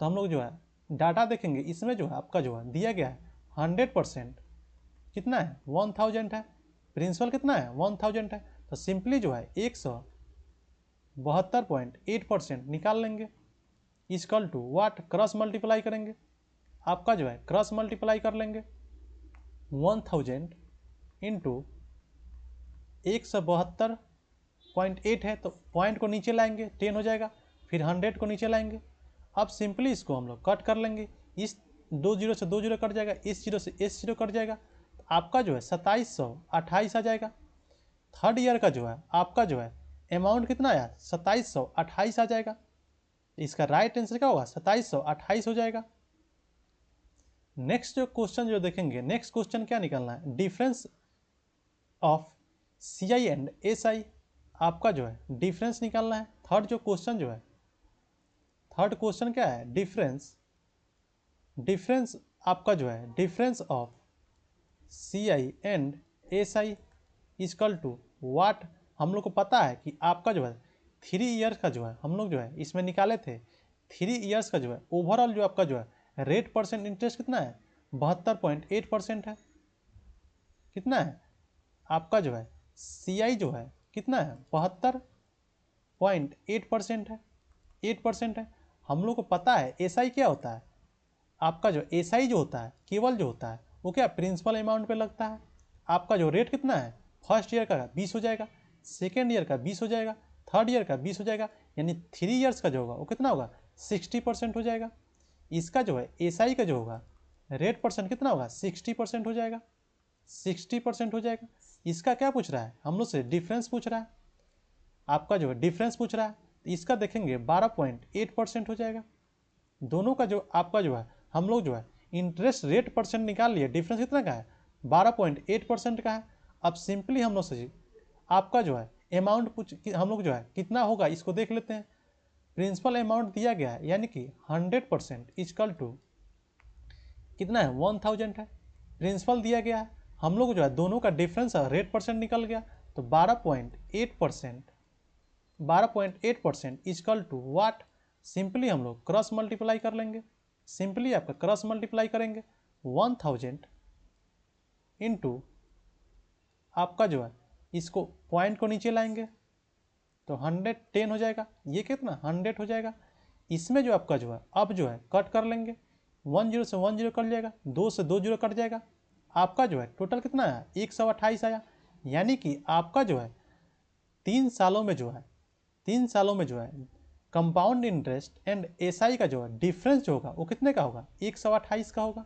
तो हम लोग जो है डाटा देखेंगे, इसमें जो है आपका जो है दिया गया है 100% कितना है 1000 है, प्रिंसिपल कितना है 1000 है, तो सिंपली जो है 172.8% निकाल लेंगे equal to what, cross multiply करेंगे, आपका जो है क्रॉस मल्टीप्लाई कर लेंगे 1000 इंटू 172.8 है तो पॉइंट को नीचे लाएंगे 10 हो जाएगा, फिर 100 को नीचे लाएंगे। अब सिंपली इसको हम लोग कट कर लेंगे, इस 2 जीरो से 2 जीरो कट जाएगा, इस जीरो से इस जीरो कट जाएगा, तो आपका जो है 2728 आ जाएगा। थर्ड ईयर का जो है आपका जो है अमाउंट कितना आया 2728 आ जाएगा, इसका राइट आंसर क्या होगा 2728 हो जाएगा। नेक्स्ट जो क्वेश्चन जो देखेंगे, नेक्स्ट क्वेश्चन क्या निकालना है, difference of CI and SI, आपका जो है डिफरेंस निकालना है। थर्ड जो क्वेश्चन जो है, थर्ड क्वेश्चन क्या है डिफरेंस, डिफरेंस आपका जो है difference of CI and SI is equal to what. हम लोग को पता है कि आपका जो है 3 ईयर्स का जो है हम लोग जो है इसमें निकाले थे, 3 ईयर्स का जो है ओवरऑल जो आपका जो है रेट परसेंट इंटरेस्ट कितना है 72.8% है, कितना है आपका जो है CI जो है कितना है 72.8% है, 8% है। हम लोग को पता है SI क्या होता है, आपका जो SI जो होता है केवल जो होता है वो क्या प्रिंसिपल अमाउंट पे लगता है। आपका जो रेट कितना है फर्स्ट ईयर का 20 हो जाएगा, सेकेंड ईयर का 20 हो जाएगा, थर्ड ईयर का 20 हो जाएगा, यानी 3 ईयर्स का जो होगा वो कितना होगा 60% हो जाएगा। इसका जो है SI का जो होगा रेट परसेंट कितना होगा 60% हो जाएगा, 60% हो जाएगा। इसका क्या पूछ रहा है हम लोग से डिफरेंस पूछ रहा है, आपका जो है डिफरेंस पूछ रहा है, तो इसका देखेंगे 12.8% हो जाएगा। दोनों का जो आपका जो है हम लोग जो है इंटरेस्ट रेट परसेंट निकाल लिए, डिफरेंस कितना का है 12.8% का है। अब सिंपली हम लोग से आपका जो है अमाउंट पूछ हम लोग जो है कितना होगा इसको देख लेते हैं। प्रिंसिपल अमाउंट दिया गया है यानी कि 100% इजकल टू कितना है 1000 है, प्रिंसिपल दिया गया है, हम लोग जो है दोनों का डिफरेंस रेट परसेंट निकल गया तो 12.8% इजकल टू वाट सिंपली हम लोग क्रॉस मल्टीप्लाई कर लेंगे, सिंपली आपका क्रॉस मल्टीप्लाई करेंगे 1000 इंटू आपका जो है इसको पॉइंट को नीचे लाएंगे तो 110 हो जाएगा, ये कितना 100 हो जाएगा। इसमें जो आपका जो है अब जो है कट कर लेंगे, 10 से 10 कट जाएगा, 2 से 2 जीरो कट जाएगा, आपका जो है टोटल कितना आया 128 आया। यानी कि आपका जो है 3 सालों में जो है 3 सालों में जो है कंपाउंड इंटरेस्ट एंड एसआई का जो है डिफरेंस जो होगा वो कितने का होगा 128 का होगा।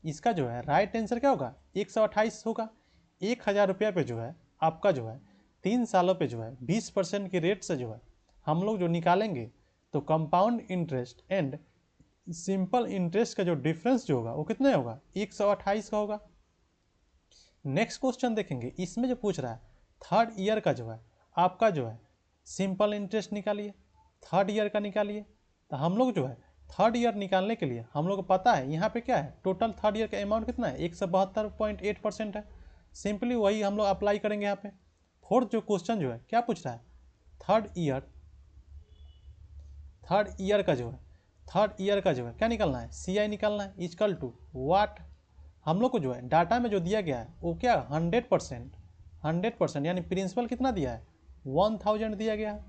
इसका जो है राइट आंसर क्या होगा 128 होगा। 1000 रुपया पे जो है आपका जो है 3 सालों पे जो है 20% की रेट से जो है हम लोग जो निकालेंगे तो compound interest and simple interest का जो डिफरेंस जो होगा वो कितने होगा 128 का होगा। नेक्स्ट क्वेश्चन देखेंगे, इसमें जो पूछ रहा है थर्ड ईयर का जो है आपका जो है सिंपल इंटरेस्ट निकालिए, थर्ड ईयर का निकालिए। तो हम लोग जो है थर्ड ईयर निकालने के लिए हम लोग को पता है यहाँ पे क्या है टोटल थर्ड ईयर का अमाउंट कितना है 172.8% है। सिंपली वही हम लोग अप्लाई करेंगे यहाँ पे। फोर्थ जो क्वेश्चन जो है क्या पूछ रहा है थर्ड ईयर का जो है क्या निकालना है CI निकालना है इक्वल टू वाट। हम लोग को जो है डाटा में जो दिया गया है वो क्या 100% यानी प्रिंसिपल कितना दिया है 1000 दिया गया है।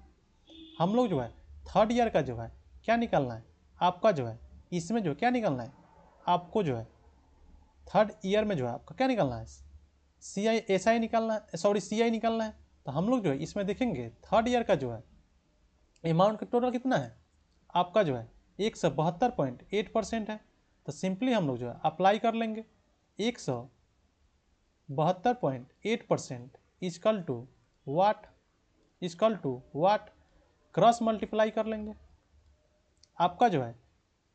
हम लोग जो है थर्ड ईयर का जो है क्या निकालना है आपका जो है इसमें जो क्या निकालना है आपको जो है थर्ड ईयर में जो है आपका क्या निकालना है SI निकालना है, सॉरी CI निकालना है। तो हम लोग जो है इसमें देखेंगे थर्ड ईयर का जो है अमाउंट का टोटल कितना है आपका जो है 172.8% है। तो सिंपली हम लोग जो है अप्लाई कर लेंगे 172.8% equal to what cross multiply कर लेंगे। आपका जो है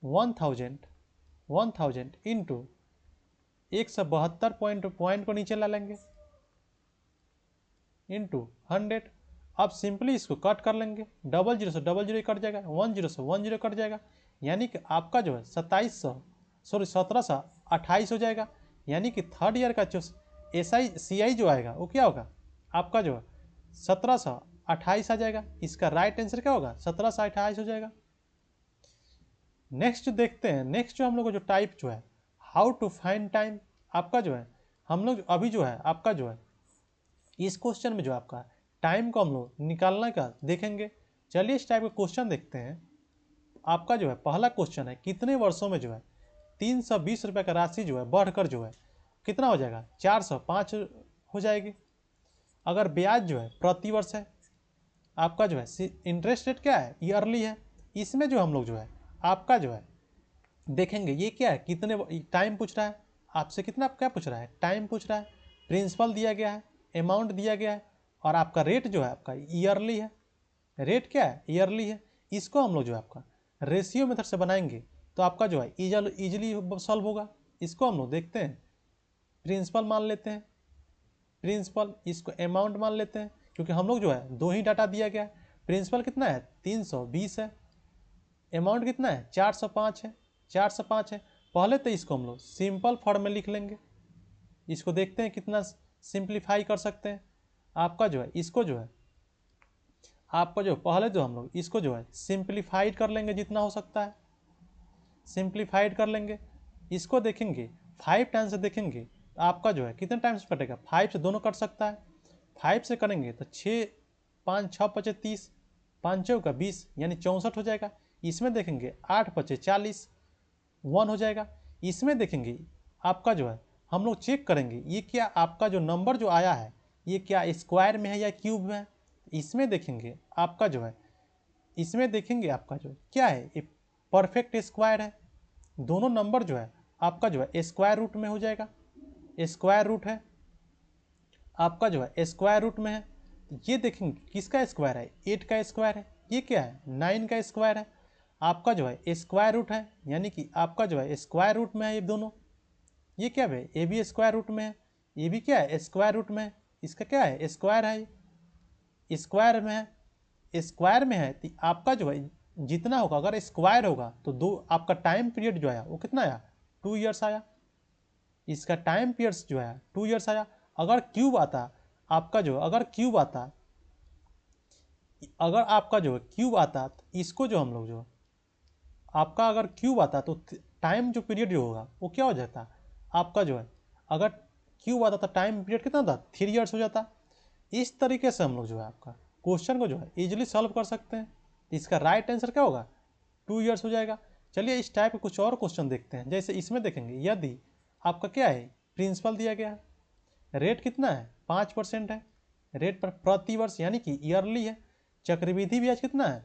1000 इंटू 172 पॉइंट को नीचे ला लेंगे इंटू 100। अब सिंपली इसको कट कर लेंगे, 00 से 00 कट जाएगा, 10 से 10 कट जाएगा, यानी कि आपका जो है 1728 हो जाएगा। यानी कि थर्ड ईयर का जो SI CI जो आएगा वो क्या होगा आपका जो है 1728 आ जाएगा। इसका राइट आंसर क्या होगा 1728 हो जाएगा। नेक्स्ट देखते हैं, नेक्स्ट जो हम लोग को जो टाइप जो है हाउ टू फाइंड टाइम, आपका जो है हम लोग अभी जो है आपका जो है इस क्वेश्चन में जो आपका टाइम को हम लोग निकालने का देखेंगे। चलिए इस टाइप का क्वेश्चन देखते हैं। आपका जो है पहला क्वेश्चन है कितने वर्षों में जो है 320 रुपये का राशि जो है बढ़कर जो है कितना हो जाएगा 405 हो जाएगी। अगर ब्याज जो है प्रति वर्ष है, आपका जो है इंटरेस्ट रेट क्या है ईयरली है। इसमें जो हम लोग जो है आपका जो है देखेंगे ये क्या है कितने टाइम पूछ रहा है आपसे, कितना क्या पूछ रहा है टाइम पूछ रहा है, प्रिंसिपल दिया गया है, अमाउंट दिया गया है और आपका रेट जो है आपका ईयरली है। रेट क्या है ईयरली है। इसको हम लोग जो है आपका रेशियो मेथड से बनाएंगे तो आपका जो है ईजिली सॉल्व होगा। इसको हम लोग देखते हैं, प्रिंसिपल मान लेते हैं, प्रिंसिपल इसको अमाउंट मान लेते हैं क्योंकि हम लोग जो है दो ही डाटा दिया गया है। प्रिंसिपल कितना है 320 है, अमाउंट कितना है 405 है, 405 है। पहले तो इसको हम लोग सिंपल फॉर्म में लिख लेंगे, इसको देखते हैं कितना सिंप्लीफाई कर सकते हैं। आपका जो है इसको जो है आपका जो पहले जो हम लोग इसको जो है सिंप्लीफाइड कर लेंगे जितना हो सकता है, सिंप्लीफाइड कर लेंगे। इसको देखेंगे 5 टाइम्स से देखेंगे तो आपका जो है कितने टाइम्स कटेगा 5 से दोनों कट सकता है। 5 से करेंगे तो 6 5 6 पचे 30, 5 का 20 यानी 64 हो जाएगा। इसमें देखेंगे 8 पचे 40 1 हो जाएगा। इसमें देखेंगे आपका जो है हम लोग चेक करेंगे ये क्या आपका जो नंबर जो आया है ये क्या स्क्वायर में है या क्यूब में है। इसमें देखेंगे आपका जो है इसमें देखेंगे आपका जो क्या है ये परफेक्ट स्क्वायर है। दोनों नंबर जो है आपका जो है स्क्वायर रूट में हो जाएगा, स्क्वायर रूट है आपका जो है स्क्वायर रूट में है। ये देखेंगे किसका स्क्वायर है 8 का स्क्वायर है, ये क्या है 9 का स्क्वायर है। आपका जो है स्क्वायर रूट है यानी कि आपका जो है स्क्वायर रूट में है ये दोनों। ये क्या है ये भी स्क्वायर रूट में है, ये भी क्या है स्क्वायर रूट में है। इसका क्या है स्क्वायर है, स्क्वायर में है, स्क्वायर में है तो आपका जो है जितना होगा अगर स्क्वायर होगा तो दो आपका टाइम पीरियड जो आया वो कितना आया 2 ईयर्स आया। इसका टाइम पीरियड्स जो है 2 ईयर्स आया। अगर क्यूब आता आपका जो अगर क्यूब आता अगर आपका जो है क्यूब आता तो इसको जो हम लोग जो आपका अगर क्यूब आता तो टाइम जो पीरियड जो होगा वो क्या हो जाता आपका जो है, अगर क्यूब आता तो टाइम पीरियड कितना था 3 ईयर्स हो जाता। इस तरीके से हम लोग जो है आपका क्वेश्चन को जो है इजीली सॉल्व कर सकते हैं। इसका राइट आंसर क्या होगा 2 ईयर्स हो जाएगा। चलिए इस टाइप के कुछ और क्वेश्चन देखते हैं। जैसे इसमें देखेंगे यदि आपका क्या है प्रिंसिपल दिया गया है, रेट कितना है 5% है, रेट पर प्रति वर्ष यानी कि ईयरली है, चक्रवृद्धि ब्याज कितना है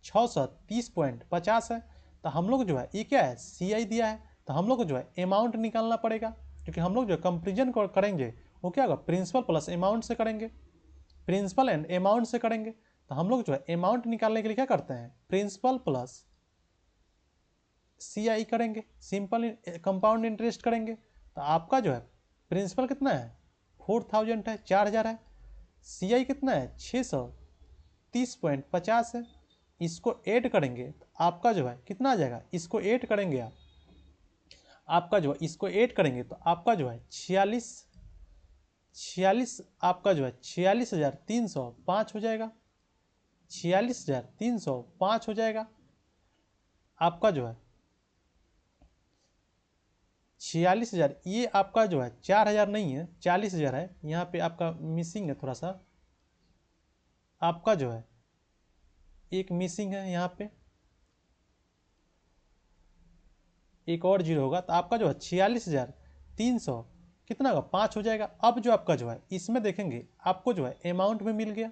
630.50 है। तो हम लोग जो है ये क्या है CI दिया है, तो हम लोग को जो है अमाउंट निकालना पड़ेगा, क्योंकि हम लोग जो कंपेरिजन करेंगे वो क्या होगा प्रिंसिपल प्लस अमाउंट से करेंगे, प्रिंसिपल एंड अमाउंट से करेंगे। तो हम लोग जो है अमाउंट निकालने के लिए क्या करते हैं प्रिंसिपल प्लस CI करेंगे, सिंपल कंपाउंड इंटरेस्ट करेंगे। तो आपका जो है प्रिंसिपल कितना है 4000 है 4000 है, CI कितना है 630.50 है। इसको ऐड करेंगे तो आपका जो है कितना आ जाएगा, इसको ऐड करेंगे आपका जो है इसको ऐड करेंगे तो आपका जो है 46 आपका जो है 46,305 हो जाएगा, 46,305 हो जाएगा आपका जो है 46,000। ये आपका जो है 4,000 नहीं है 40,000 है, यहाँ पे आपका मिसिंग है थोड़ा सा, आपका जो है एक मिसिंग है यहाँ पे, एक और जीरो होगा तो आपका जो है 46,300 कितना होगा 5 हो जाएगा। अब जो आपका जो है इसमें देखेंगे आपको जो है अमाउंट में मिल गया,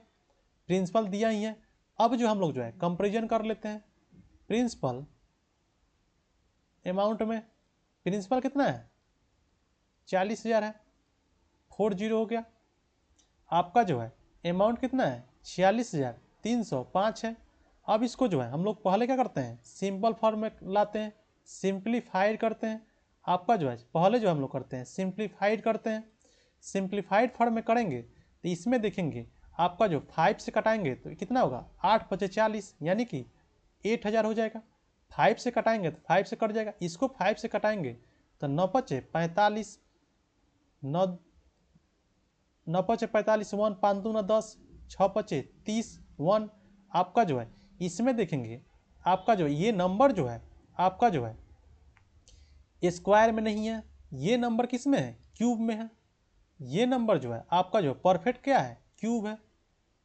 प्रिंसिपल दिया ही है। अब जो हम लोग जो है कंपेरिजन कर लेते हैं, प्रिंसिपल अमाउंट में प्रिंसिपल कितना है 40,000 है, 40 हो गया। आपका जो है अमाउंट कितना है 46,305 है। अब इसको जो है हम लोग पहले क्या करते हैं सिंपल फॉर्म में लाते हैं, सिंप्लीफाइड करते हैं। आपका जो है पहले जो हम लोग करते हैं सिंप्लीफाइड करते हैं, सिंप्लीफाइड फॉर्म में करेंगे तो इसमें देखेंगे आपका जो 5 से कटाएंगे तो कितना होगा 8×5=40 यानी कि 8,000 हो जाएगा। 5 से कटाएंगे तो 5 से कट जाएगा, इसको 5 से कटाएंगे तो 9×5=45, 9×5=45, 1 5 2 10, 6×5=30, 1। आपका जो है इसमें देखेंगे आपका जो ये नंबर जो है आपका जो है स्क्वायर में नहीं है, ये नंबर किस में है क्यूब में है। ये नंबर जो है आपका जो परफेक्ट क्या है क्यूब है,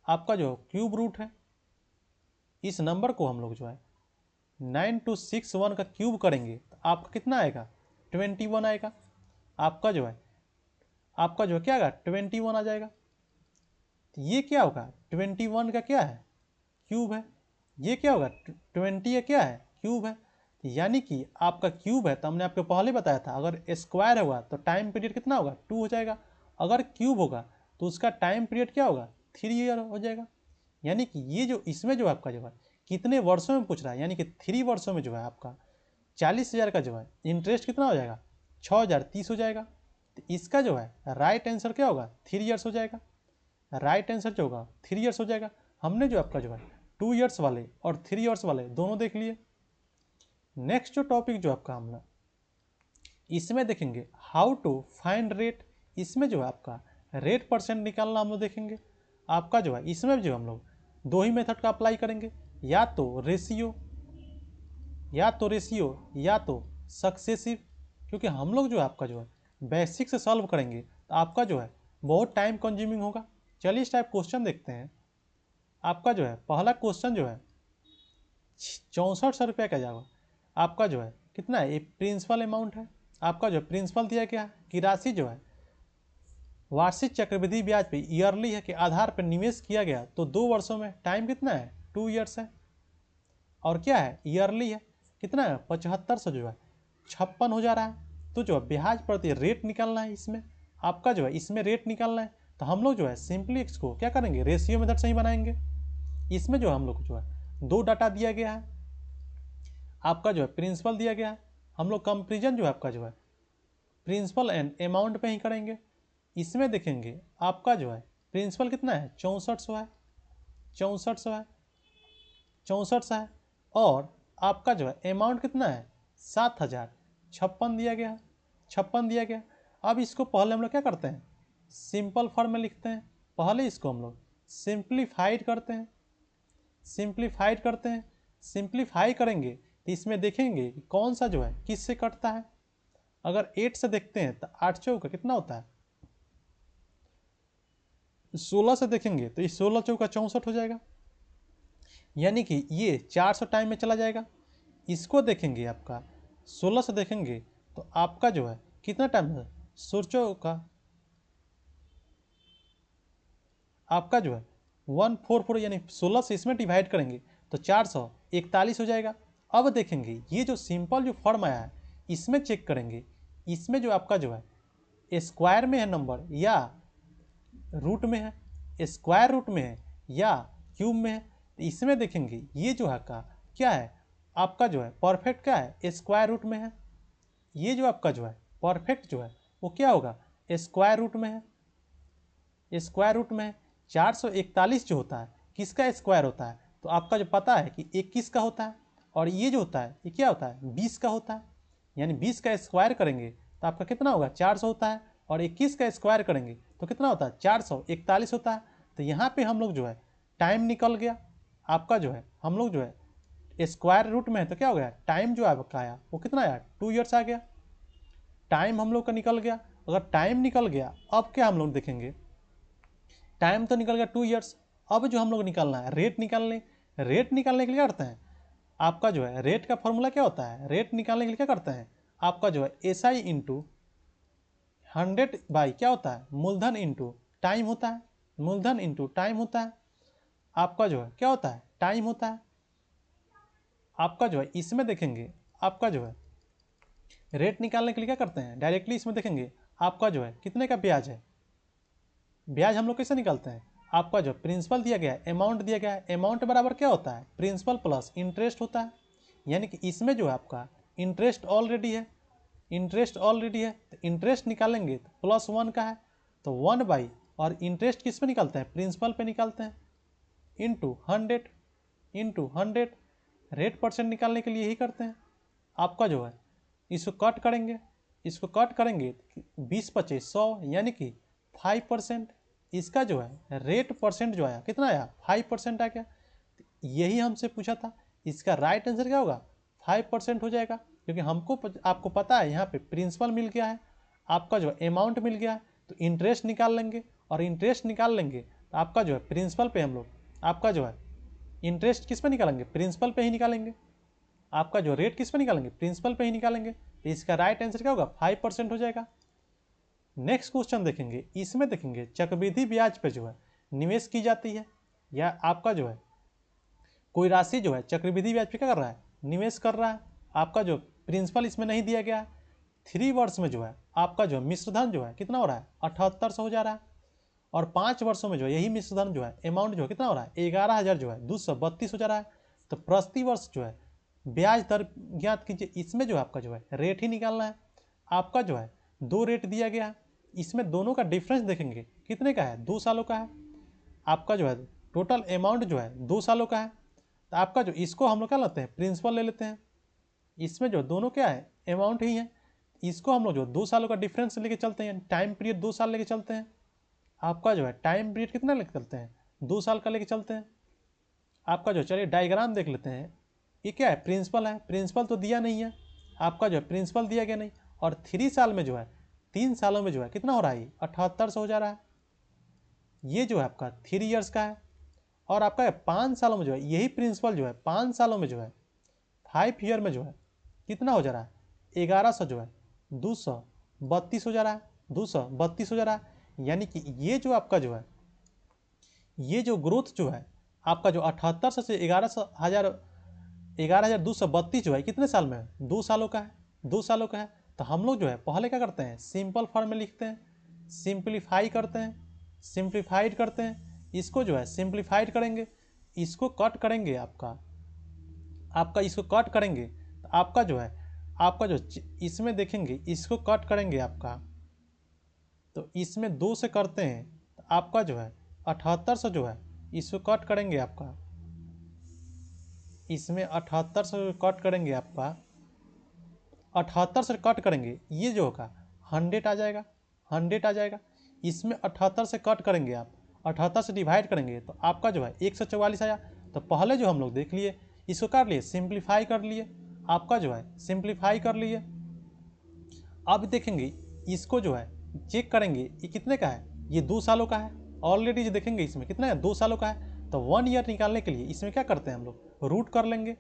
आपका जो क्यूब रूट है। इस नंबर को हम लोग जो है 9261 का क्यूब करेंगे तो आपका कितना आएगा 21 आएगा। आपका जो है क्या आएगा 21 आ जाएगा। तो ये क्या होगा 21 का क्या है क्यूब है, ये क्या होगा 20 का क्या है क्यूब है। यानी कि आपका क्यूब है तो हमने आपको पहले बताया था अगर स्क्वायर होगा तो टाइम पीरियड कितना होगा 2 हो जाएगा, अगर क्यूब होगा तो उसका टाइम पीरियड क्या होगा 3 ईयर हो जाएगा। यानी कि ये जो इसमें जो आपका जो है कितने वर्षों में पूछ रहा है, यानी कि 3 वर्षों में जो है आपका 40,000 का जो है इंटरेस्ट कितना हो जाएगा 6,030 हो जाएगा। तो इसका जो है राइट आंसर क्या होगा 3 ईयर्स हो जाएगा। राइट आंसर जो होगा 3 ईयर्स हो जाएगा। हमने जो आपका जो है 2 ईयर्स वाले और 3 ईयर्स वाले दोनों देख लिए। नेक्स्ट जो टॉपिक जो आपका हम इसमें देखेंगे हाउ टू फाइंड रेट। इसमें जो है आपका रेट परसेंट निकालना हम लोग देखेंगे। आपका जो है इसमें जो हम लोग दो ही मेथड का अप्लाई करेंगे, या तो रेशियो या तो सक्सेसिव। क्योंकि हम लोग जो है आपका जो है बेसिक से सॉल्व करेंगे तो आपका जो है बहुत टाइम कंज्यूमिंग होगा। चलिए इस टाइप क्वेश्चन देखते हैं। आपका जो है पहला क्वेश्चन जो है 6400 रुपये का जाएगा। आपका जो है कितना है ये प्रिंसिपल अमाउंट है। आपका जो प्रिंसिपल दिया गया कि राशि जो है वार्षिक चक्रवृद्धि ब्याज पे ईयरली है के आधार पर निवेश किया गया तो 2 वर्षों में, टाइम कितना है 2 ईयर्स है, और क्या है ईयरली है कितना है 7500 जो है 56 हो जा रहा है। तो जो है ब्याज प्रति रेट निकालना है इसमें, आपका जो है इसमें रेट निकालना है। तो हम लोग जो है सिंपली इसको क्या करेंगे रेशियो मेथड से ही बनाएंगे। इसमें जो हम लोग जो है 2 डाटा दिया गया है, आपका जो है प्रिंसिपल दिया गया है। हम लोग कंपेरिजन जो है आपका जो है प्रिंसिपल एंड अमाउंट पे ही करेंगे। इसमें देखेंगे आपका जो है प्रिंसिपल कितना है 6400 है, 6400 है, 6400 है, और आपका जो है अमाउंट कितना है 7,000, 56 दिया गया, 56 दिया गया। अब इसको पहले हम लोग क्या करते हैं सिंपल फॉर्म में लिखते हैं, पहले इसको हम लोग सिंप्लीफाइड करते हैं। सिंप्लीफाइड करते हैं, सिंप्लीफाई करेंगे तो इसमें देखेंगे कि कौन सा जो है किस से कटता है। अगर 8 से देखते हैं तो 8 चौका कितना होता है, 16 से देखेंगे तो ये 16 चौका 64 हो जाएगा, यानी कि ये 400 टाइम में चला जाएगा। इसको देखेंगे आपका 16 से देखेंगे तो आपका जो है कितना टाइम है, 16 चौका आपका जो है 144, यानी 16 से इसमें डिवाइड करेंगे तो 441 हो जाएगा। अब देखेंगे ये जो सिंपल जो फॉर्म आया है इसमें चेक करेंगे, इसमें जो आपका जो है स्क्वायर में है नंबर या रूट में है, स्क्वायर रूट में है या क्यूब में है। तो इसमें देखेंगे ये जो है का क्या है, आपका जो है परफेक्ट क्या है, स्क्वायर रूट में है। ये जो आपका जो है परफेक्ट जो है वो क्या होगा, स्क्वायर रूट में है, स्क्वायर रूट में है। 441 जो होता है किसका स्क्वायर होता है, तो आपका जो पता है कि 21 का होता है, और ये जो होता है ये क्या होता है, 20 का होता है। यानी 20 का स्क्वायर करेंगे तो आपका कितना होगा, 400 होता है, और 21 का स्क्वायर करेंगे तो कितना होता है, 441 होता है। तो यहाँ पे हम लोग जो है टाइम निकल गया आपका जो है, हम लोग जो है स्क्वायर रूट में है तो क्या हो गया, टाइम जो आपका आया वो कितना आया, 2 ईयर्स आ गया। टाइम हम लोग का निकल गया। अगर टाइम निकल गया अब क्या हम लोग देखेंगे, टाइम तो निकल गया 2 ईयर्स। अब जो हम लोग निकालना है रेट निकालने, रेट निकालने के लिए क्या करते हैं, आपका जो है रेट का फॉर्मूला क्या होता है, रेट निकालने के लिए क्या करते हैं, आपका जो है एस आई इंटू 100 बाई क्या होता है, मूलधन इंटू टाइम होता है, मूलधन इंटू टाइम होता है। आपका जो है क्या होता है, टाइम होता है। आपका जो है इसमें देखेंगे आपका जो है रेट निकालने के लिए क्या करते हैं, डायरेक्टली इसमें देखेंगे आपका जो है कितने का ब्याज है। ब्याज हम लोग कैसे निकालते हैं, आपका जो प्रिंसिपल दिया गया है, अमाउंट दिया गया है, अमाउंट बराबर क्या होता है, प्रिंसिपल प्लस इंटरेस्ट होता है। यानी कि इसमें जो है आपका इंटरेस्ट ऑलरेडी है, इंटरेस्ट ऑलरेडी है तो इंटरेस्ट निकालेंगे तो +1 का है तो 1 बाई, और इंटरेस्ट किस पे निकालते हैं, प्रिंसिपल पे निकालते हैं, इंटू 100 रेट परसेंट निकालने के लिए यही करते हैं। आपका जो है इसको कट करेंगे, इसको कट करेंगे 20 25 100, यानी कि 5%। इसका जो है रेट परसेंट जो आया कितना आया, 5% आ गया। यही हमसे पूछा था, इसका राइट आंसर क्या होगा, 5% हो जाएगा, क्योंकि हमको आपको पता है यहाँ पे प्रिंसिपल मिल गया है, आपका जो अमाउंट मिल गया है, तो इंटरेस्ट निकाल लेंगे, और इंटरेस्ट निकाल लेंगे तो आपका जो है प्रिंसिपल पे हम लोग आपका जो है इंटरेस्ट किस पे निकालेंगे, प्रिंसिपल पे ही निकालेंगे। आपका जो रेट किस पे निकालेंगे, प्रिंसिपल पे ही निकालेंगे। तो इसका राइट आंसर क्या होगा, 5% हो जाएगा। नेक्स्ट क्वेश्चन देखेंगे, इसमें देखेंगे चक्रवृद्धि ब्याज पे जो है निवेश की जाती है, या आपका जो है कोई राशि जो है चक्रवृद्धि ब्याज पे क्या कर रहा है, निवेश कर रहा है। आपका जो प्रिंसिपल इसमें नहीं दिया गया है। 3 वर्ष में जो है आपका जो मिश्रधन जो है कितना हो रहा है, 7800 हो जा रहा है, और 5 वर्षों में जो है यही मिश्रधन जो है अमाउंट जो है कितना हो रहा है, 11,000 जो है 232 हो जा रहा है। तो प्रति वर्ष जो है ब्याज दर ज्ञात कीजिए। इसमें जो आपका जो है रेट ही निकालना है। आपका जो है 2 रेट दिया गया है, इसमें दोनों का डिफरेंस देखेंगे कितने का है, 2 सालों का है। आपका जो है टोटल अमाउंट जो है 2 सालों का है, तो आपका जो इसको हम लोग क्या लेते हैं, प्रिंसिपल ले लेते हैं। इसमें जो दोनों क्या है, अमाउंट ही है। इसको हम लोग जो 2 सालों का डिफरेंस लेके चलते हैं, टाइम पीरियड 2 साल लेके चलते हैं। आपका जो है टाइम पीरियड कितना लेके चलते हैं, 2 साल का लेके चलते हैं। आपका जो चलिए डायग्राम देख लेते हैं, ये क्या है, प्रिंसिपल है, प्रिंसिपल तो दिया नहीं है, आपका जो है प्रिंसिपल दिया गया नहीं। और 3 साल में जो है 3 सालों में जो है कितना हो रहा है, 7800 हो जा रहा है। ये जो है आपका 3 ईयर्स का है। और आपका 5 सालों में जो है यही प्रिंसिपल जो है 5 सालों में जो है 5 ईयर में जो है कितना हो जा रहा है, 1100 जो है 232 हो जा रहा है, 232 हो जा रहा है। यानी कि ये जो आपका जो है ये जो ग्रोथ जो है आपका जो 7800 से 11,232 जो है कितने साल में है, 2 सालों का है, 2 सालों का है। तो हम लोग जो है पहले क्या करते हैं, सिंपल फॉर्म में लिखते हैं, सिंप्लीफाई करते हैं, सिंप्लीफाइड करते हैं। इसको जो है सिंप्लीफाइड करेंगे, इसको कट करेंगे, आपका इसको कट करेंगे तो आपका जो है आपका जो इसमें देखेंगे इसको कट करेंगे आपका, तो इसमें 2 से करते हैं तो आपका जो है 7800 जो है इसको कट करेंगे आपका, इसमें 7800 कट करेंगे आपका, 78 से कट करेंगे ये जो होगा 100 आ जाएगा, 100 आ जाएगा। इसमें 78 से कट करेंगे आप, 78 से डिवाइड करेंगे तो आपका जो है 144 आया। तो पहले जो हम लोग देख लिए इसको कर लिए, सिंप्लीफाई कर लिए, आपका जो है सिंप्लीफाई कर लिए। अब देखेंगे इसको जो है चेक करेंगे ये कितने का है, ये 2 सालों का है। ऑलरेडी जो देखेंगे इसमें कितना है, 2 सालों का है। तो 1 ईयर निकालने के लिए इसमें क्या करते हैं हम लोग, रूट कर लेंगे,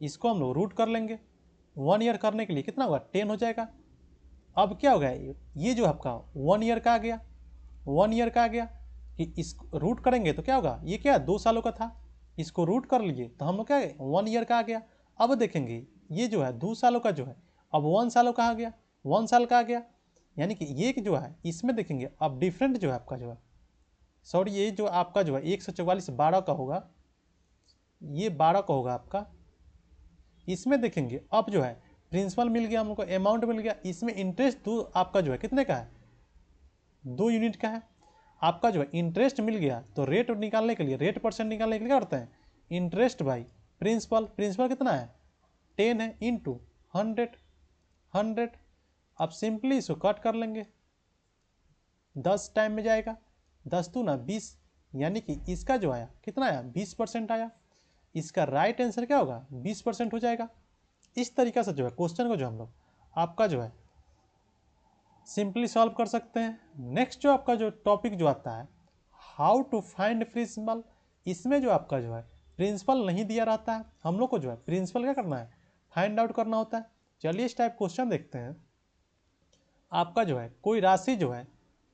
इसको हम लोग रूट कर लेंगे। 1 ईयर करने के लिए कितना होगा, 10 हो जाएगा। अब क्या हो गया, ये जो आपका 1 ईयर का आ गया, 1 ईयर का आ गया कि इस रूट करेंगे तो क्या होगा, ये क्या 2 सालों का था, इसको रूट कर लिए तो हम लोग क्या 1 ईयर का आ गया। अब देखेंगे ये जो है 2 सालों का जो है अब 1 सालों का आ गया, 1 साल का आ गया। यानी कि ये जो है इसमें देखेंगे अब डिफरेंट जो है आपका जो है, सॉरी ये जो आपका जो है 144 12 का होगा, ये 12 का होगा आपका। इसमें देखेंगे अब जो है प्रिंसिपल मिल गया हम लोग को, अमाउंट मिल गया, इसमें इंटरेस्ट दो आपका जो है कितने का है, 2 यूनिट का है। आपका जो है इंटरेस्ट मिल गया तो रेट निकालने के लिए, रेट परसेंट निकालने के लिए क्या करते हैं, इंटरेस्ट बाई प्रिंसिपल। प्रिंसिपल कितना है, 10 है, इंटू 100। अब सिंपली इसको कट कर लेंगे, 10 टाइम में जाएगा, 10 2 ना 20, यानी कि इसका जो आया कितना आया, 20% आया। इसका राइट आंसर क्या होगा, 20% हो जाएगा। इस तरीक़ा से जो है क्वेश्चन को जो हम लोग आपका जो है सिंपली सॉल्व कर सकते हैं। नेक्स्ट जो आपका जो टॉपिक जो आता है हाउ टू फाइंड प्रिंसिपल, इसमें जो आपका जो है प्रिंसिपल नहीं दिया रहता है, हम लोग को जो है प्रिंसिपल क्या करना है, फाइंड आउट करना होता है। चलिए इस टाइप क्वेश्चन देखते हैं। आपका जो है कोई राशि जो है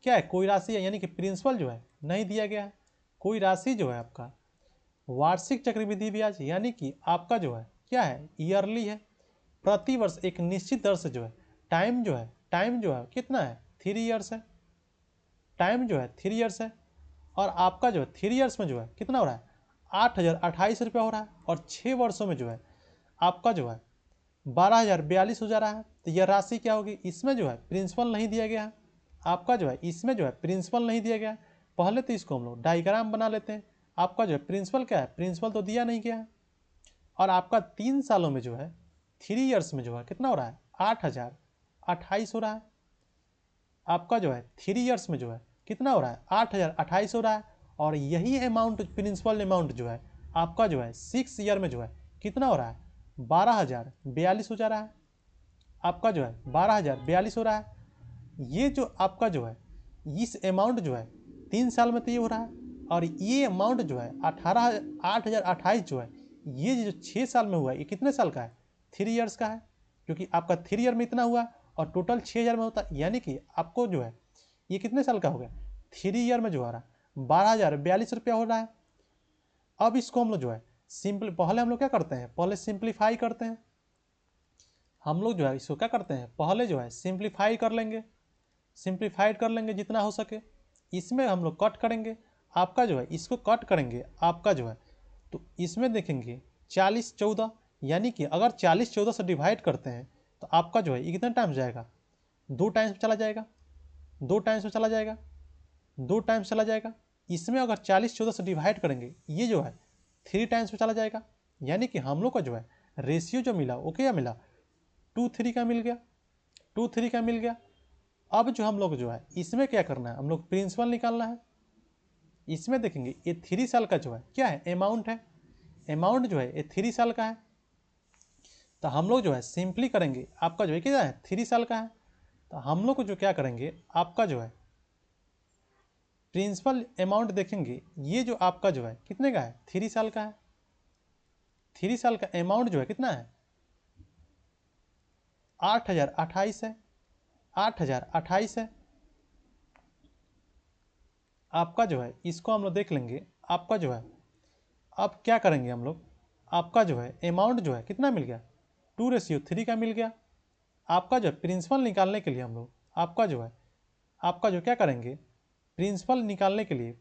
क्या है, कोई राशि है, यानी कि प्रिंसिपल जो है नहीं दिया गया है। कोई राशि जो है आपका वार्षिक चक्रवृद्धि ब्याज, यानी कि आपका जो है क्या है, ईयरली है, प्रति वर्ष एक निश्चित दर से जो है, टाइम जो है कितना है, 3 ईयर्स है, टाइम जो है 3 ईयर्स है। और आपका जो है 3 ईयर्स में जो है कितना हो रहा है, 8,028 रुपया हो रहा है। और 6 वर्षों में जो है आपका जो है 12,042 हो जा रहा है। तो यह राशि क्या होगी, इसमें जो है प्रिंसिपल नहीं दिया गया है। आपका जो है इसमें जो है प्रिंसिपल नहीं दिया गया है। पहले तो इसको हम लोग डायग्राम बना लेते हैं। आपका जो है प्रिंसिपल क्या है, प्रिंसिपल तो दिया नहीं गया है। और आपका 3 सालों में जो है 3 ईयर्स में जो है कितना हो रहा है, 8,028 हो रहा है। आपका जो है 3 ईयर्स में जो है कितना हो रहा है, 8,028 हो रहा है। और यही अमाउंट प्रिंसिपल अमाउंट जो है आपका जो है 6 ईयर में जो है कितना हो रहा है, 12,042 हो जा रहा है। आपका जो है 12,042 हो रहा है। ये जो आपका जो है इस अमाउंट जो है 3 साल में तो ये हो रहा है। और ये अमाउंट जो है 8,028 जो है ये जो 6 साल में हुआ है, ये कितने साल का है, 3 ईयर्स का है। क्योंकि आपका 3 ईयर में इतना हुआ और टोटल 6,000 में होता है, यानी कि आपको जो है ये कितने साल का हो गया, 3 ईयर में जो हो रहा है 12,042 रुपया हो रहा है। अब इसको हम लोग जो है सिंपल, पहले हम लोग क्या करते हैं, पहले सिंप्लीफाई करते हैं। हम लोग जो है इसको क्या करते हैं, पहले जो है सिंप्लीफाई कर लेंगे, सिंप्लीफाइड कर लेंगे जितना हो सके। इसमें हम लोग कट करेंगे, आपका जो है इसको कट करेंगे, आपका जो है तो इसमें देखेंगे 40 14, यानी कि अगर 40 14 से डिवाइड करते हैं तो आपका जो है ये कितना टाइम्स जाएगा, 2 टाइम्स में चला जाएगा, 2 टाइम्स में चला जाएगा, 2 टाइम्स चला जाएगा। इसमें अगर 40 14 से डिवाइड करेंगे ये जो है 3 टाइम्स में चला जाएगा। यानी कि हम लोग का जो है रेशियो जो मिला वो क्या मिला, 2:3 का मिल गया, 2:3 का मिल गया। अब जो हम लोग जो है इसमें क्या करना है, हम लोग प्रिंसिपल निकालना है। इसमें देखेंगे ये 3 साल का जो है क्या है, अमाउंट है, अमाउंट जो है ये 3 साल का है। तो हम लोग जो है सिंपली करेंगे, आपका जो है क्या है 3 साल का है। तो हम लोग को जो क्या करेंगे, आपका जो है प्रिंसिपल अमाउंट देखेंगे, ये जो आपका जो है कितने का है, 3 साल का है। 3 साल का अमाउंट जो है कितना है, 8,028 है, 8,028 है। आपका जो है इसको हम लोग देख लेंगे, आपका जो है अब क्या करेंगे हम लोग, आपका जो है अमाउंट जो है कितना मिल गया, 2:3 का मिल गया। आपका जो है प्रिंसिपल निकालने के लिए हम लोग आपका जो है आपका जो क्या करेंगे, प्रिंसिपल निकालने के लिए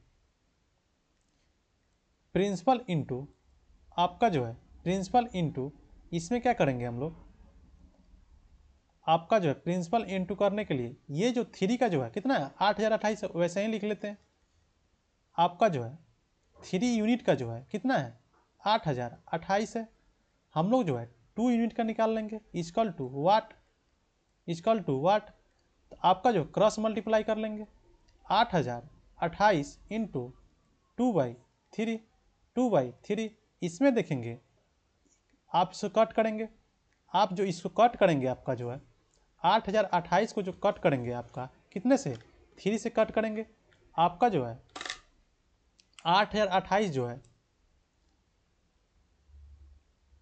प्रिंसिपल इंटू आपका जो है प्रिंसिपल इंटू इसमें क्या करेंगे हम लोग, आपका जो है प्रिंसिपल इंटू करने के लिए ये जो 3 का जो है कितना है, 8,028 वैसे ही लिख लेते हैं। आपका जो है 3 यूनिट का जो है कितना है, 8,028 है। हम लोग जो है 2 यूनिट का निकाल लेंगे, equal to what, equal to what. तो आपका जो क्रॉस मल्टीप्लाई कर लेंगे, 8,028 इंटू 2/3, 2/3 इसमें देखेंगे आप इसको कट करेंगे, आप जो इसको कट करेंगे आपका जो है 8028 को जो कट करेंगे आपका कितने से 3 से कट करेंगे, आपका जो है 8028 जो है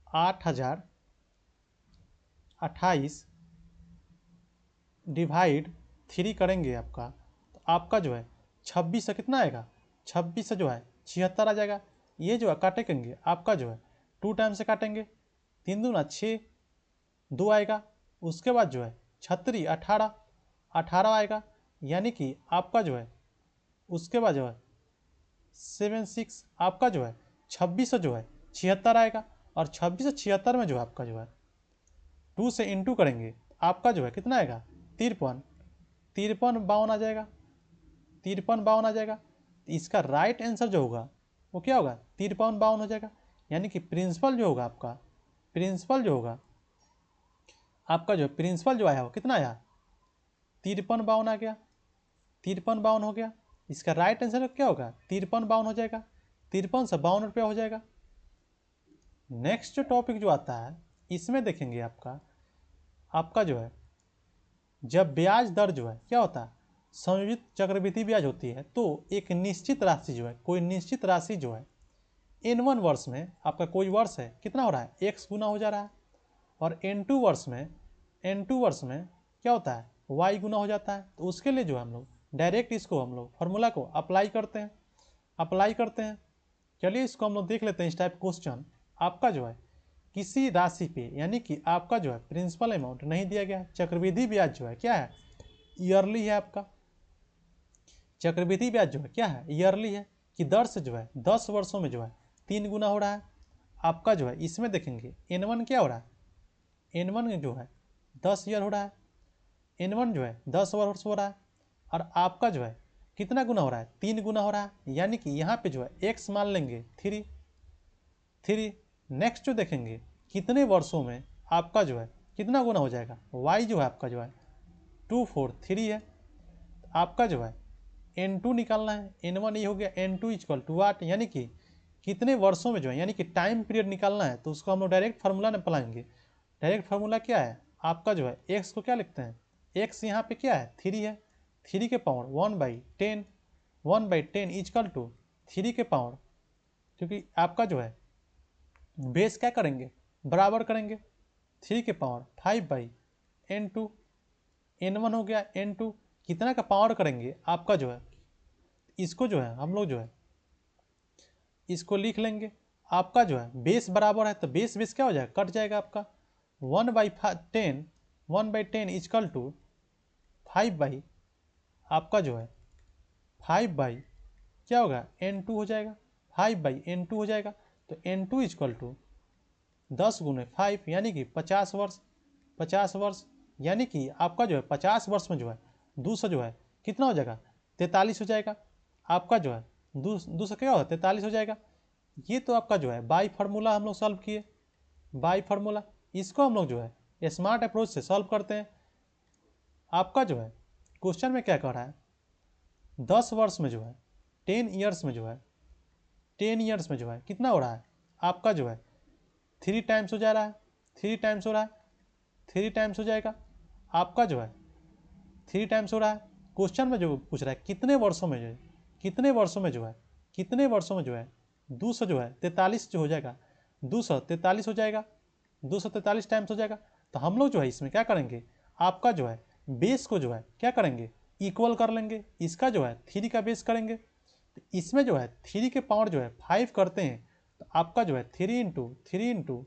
8028 डिवाइड 3 करेंगे आपका, तो आपका जो है 26 से कितना आएगा, 26 से जो है 76 आ जाएगा। ये जो है काटेंगे आपका जो है 2 टाइम से काटेंगे, 3 दूना 6, 2 आएगा, उसके बाद जो है 36 18 18 आएगा, यानी कि आपका जो है उसके बाद जो है 76 आपका जो है 26 से जो है 76 आएगा, और 26 से 76 में जो है आपका जो है 2 से इंटू करेंगे, आपका जो है कितना आएगा 53 53 52 आ जाएगा, 53 52 आ जाएगा। इसका राइट आंसर जो होगा वो क्या होगा 53 52 हो जाएगा, यानी कि प्रिंसिपल जो होगा आपका, प्रिंसिपल जो होगा आपका जो प्रिंसिपल जो आया वो कितना आया 53 52 आ गया, 53 52 हो गया। इसका राइट आंसर क्या होगा 53 52 हो जाएगा, 53 से 52 रुपया हो जाएगा। नेक्स्ट जो टॉपिक जो आता है इसमें देखेंगे आपका आपका जो है जब ब्याज दर जो है क्या होता है संयोजित चक्रवृद्धि ब्याज होती है, तो एक निश्चित राशि जो है कोई निश्चित राशि जो है N1 वर्ष में आपका कोई वर्ष है कितना हो रहा है x गुना हो जा रहा है, और N2 वर्ष में क्या होता है y गुना हो जाता है। तो उसके लिए जो है हम लोग डायरेक्ट इसको हम लोग फॉर्मूला को अप्लाई करते हैं। चलिए इसको हम लोग देख लेते हैं। इस टाइप क्वेश्चन आपका जो है किसी राशि पे यानी कि आपका जो है प्रिंसिपल अमाउंट नहीं दिया गया, चक्रवृद्धि ब्याज जो है क्या है ईयरली है, आपका चक्रवृद्धि ब्याज जो है क्या है ईयरली है, कि दर से जो है 10 वर्षों में जो है 3 गुना हो रहा है। आपका जो है इसमें देखेंगे N1 क्या हो रहा है, N1 जो है 10 ईयर हो रहा है, N1 जो है 10 वर्ष हो रहा है, और आपका जो है कितना गुना हो रहा है 3 गुना हो रहा है, यानी कि यहाँ पे जो है x मान लेंगे 3। नेक्स्ट जो देखेंगे कितने वर्षों में आपका जो है कितना गुना हो जाएगा, y जो है आपका जो है 2 4 3 है। आपका जो है N2 निकालना है, N1 ये हो गया, N2 इक्वल टू 8, यानी कि कितने वर्षों में जो है यानी कि टाइम पीरियड निकालना है, तो उसको हम लोग डायरेक्ट फार्मूला में अप्लाएंगे। डायरेक्ट फार्मूला क्या है आपका जो है x को क्या लिखते हैं, x यहाँ पे क्या है 3 है, 3 के पावर 1/10, 1/10 इक्वल टू 3 के पावर, क्योंकि आपका जो है बेस क्या करेंगे बराबर करेंगे, 3 के पावर 5/N2, N1 हो गया, N2 कितना का पावर करेंगे आपका जो है इसको जो है हम लोग जो है इसको लिख लेंगे। आपका जो है बेस बराबर है तो बेस बेस क्या हो जाएगा कट जाएगा आपका, 1/10 इजकल टू 5 आपका जो है 5 क्या होगा N2 हो जाएगा, 5/N2 हो जाएगा। तो N2 इजकल टू 10 गुने 5 यानी कि 50 वर्ष, यानी कि आपका जो है 50 वर्ष में जो है 200 जो है कितना हो जाएगा 43 हो जाएगा। आपका जो है 200 क्या होगा 43 हो जाएगा। ये तो आपका जो है बाई फार्मूला हम लोग सॉल्व किए, बाई फार्मूला। इसको हम लोग जो है स्मार्ट अप्रोच से सॉल्व करते हैं। आपका जो है क्वेश्चन में क्या कह रहा है 10 वर्ष में जो है 10 ईयर्स में जो है 10 ईयर्स में जो है कितना हो रहा है आपका जो है 3 टाइम्स हो जा रहा है, 3 टाइम्स हो रहा है, 3 टाइम्स हो जाएगा। आपका जो है 3 टाइम्स हो रहा है। क्वेश्चन में जो पूछ रहा है कितने वर्षों में जो है कितने वर्षों में जो है कितने वर्षों में जो है 200 जो है 43 जो हो जाएगा 243 हो जाएगा, 243 टाइम्स हो जाएगा। तो हम लोग जो है इसमें क्या करेंगे आपका जो है बेस को जो है क्या करेंगे इक्वल कर लेंगे, इसका जो है 3 का बेस करेंगे। तो इसमें जो है 3 के पावर जो है 5 करते हैं, तो आपका जो है 3 करेंगे 1 2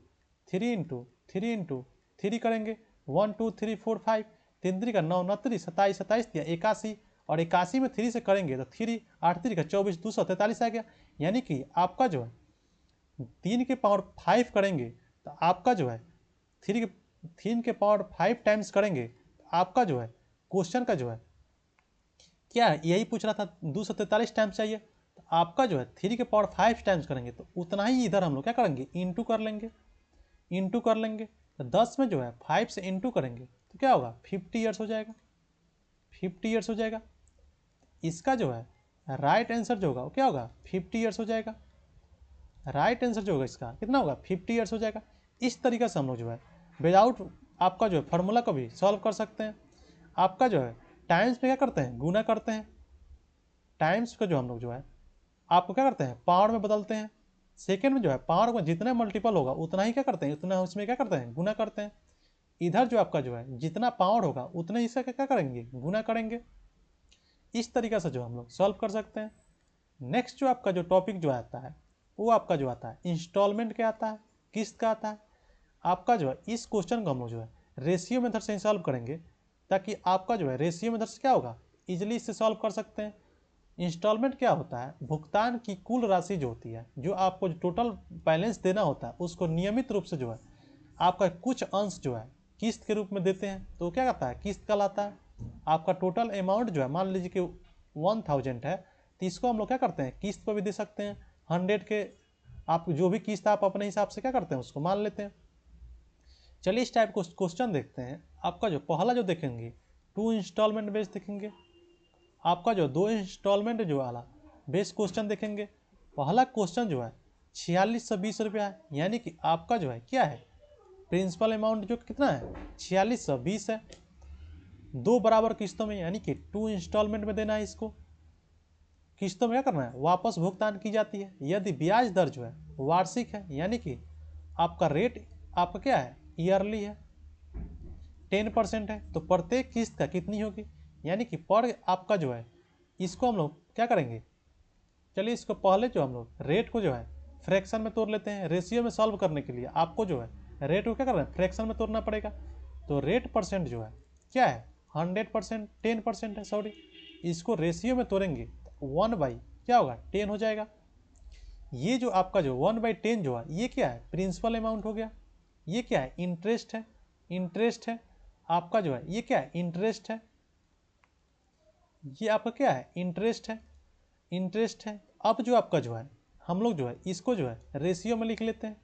3 4 5, 3 3 का 9 29 27 27 दिया 81, और 81 में 3 से करेंगे तो 3 8 3 का 24 243 आ गया। यानी कि आपका जो है 3 के पावर 5 करेंगे तो आपका जो है 3 के पावर 5 टाइम्स करेंगे तो आपका जो है क्वेश्चन का जो है क्या है यही पूछ रहा था 243 टाइम्स चाहिए, तो आपका जो है 3 के पावर 5 टाइम्स करेंगे तो उतना ही इधर हम लोग क्या करेंगे इंटू कर लेंगे, इंटू कर लेंगे। तो 10 में जो है 5 से इंटू करेंगे तो क्या होगा 50 ईयर्स हो जाएगा, 50 ईयर्स हो जाएगा। इसका जो है राइट आंसर जो होगा वो क्या होगा 50 ईयर्स हो जाएगा। राइट आंसर जो होगा इसका कितना होगा 50 ईयर्स हो जाएगा। इस तरीके से हम लोग जो है विदाउट आपका जो है फार्मूला को भी सॉल्व कर सकते हैं। आपका जो है टाइम्स पे क्या करते हैं, गुना करते हैं। टाइम्स को जो हम लोग जो है आपको क्या करते हैं, पावर में बदलते हैं। सेकेंड में जो है पावर को जितना मल्टीपल होगा उतना ही क्या करते हैं, उतना उसमें क्या करते हैं, गुना करते हैं। इधर जो आपका जो है जितना पावर होगा उतने इससे क्या करेंगे, गुना करेंगे। इस तरीके से जो हम लोग सॉल्व कर सकते हैं। नेक्स्ट जो आपका जो टॉपिक जो आता है वो आपका जो आता है इंस्टॉलमेंट क्या आता है, किस्त का आता है। आपका जो है इस क्वेश्चन को हम लोग जो है रेशियो मेथड से सॉल्व करेंगे, ताकि आपका जो है रेशियो मेथड से क्या होगा, इजिली इससे सॉल्व कर सकते हैं। इंस्टॉलमेंट क्या होता है, भुगतान की कुल राशि जो होती है, जो आपको जो टोटल बैलेंस देना होता है उसको नियमित रूप से जो है आपका कुछ अंश जो है किस्त के रूप में देते हैं, तो क्या कहता है, किस्त कहलाता है। आपका टोटल अमाउंट जो है मान लीजिए कि 1000 है, तो इसको हम लोग क्या करते हैं, किस्त पर भी दे सकते हैं। 100 के आप जो भी किस्त आप अपने हिसाब से क्या करते हैं उसको मान लेते हैं। चलिए इस टाइप को क्वेश्चन देखते हैं। आपका जो पहला जो देखेंगे 2 इंस्टॉलमेंट बेस देखेंगे। आपका जो 2 इंस्टॉलमेंट जो वाला बेस क्वेश्चन देखेंगे। पहला क्वेश्चन जो है 4620 रुपया है, यानी कि आपका जो है क्या है, प्रिंसिपल अमाउंट जो कितना है 4620 है। 2 बराबर किस्तों में, यानी कि 2 इंस्टॉलमेंट में देना है इसको। किस्तों में क्या करना है, वापस भुगतान की जाती है। यदि ब्याज दर जो है वार्षिक है, यानी कि आपका रेट आपका क्या है, ईयरली है, 10% है, तो प्रत्येक किस्त का कितनी होगी, यानी कि पर आपका जो है इसको हम लोग क्या करेंगे। चलिए इसको पहले जो हम लोग रेट को जो है फ्रैक्शन में तोड़ लेते हैं। रेशियो में सॉल्व करने के लिए आपको जो है रेट को क्या करना है, फ्रैक्शन में तोड़ना पड़ेगा। तो रेट परसेंट जो है क्या है, 100%, 10% है, सॉरी। इसको रेशियो में तोड़ेंगे 1/, क्या होगा, 10 हो जाएगा। ये जो आपका जो 1/10 जो है ये क्या है, प्रिंसिपल अमाउंट हो गया। ये क्या है, इंटरेस्ट है, इंटरेस्ट है। आपका जो है ये क्या है, इंटरेस्ट है। ये आपका क्या है, इंटरेस्ट है, इंटरेस्ट है। अब जो आपका जो है हम लोग जो है इसको जो है रेशियो में लिख लेते हैं।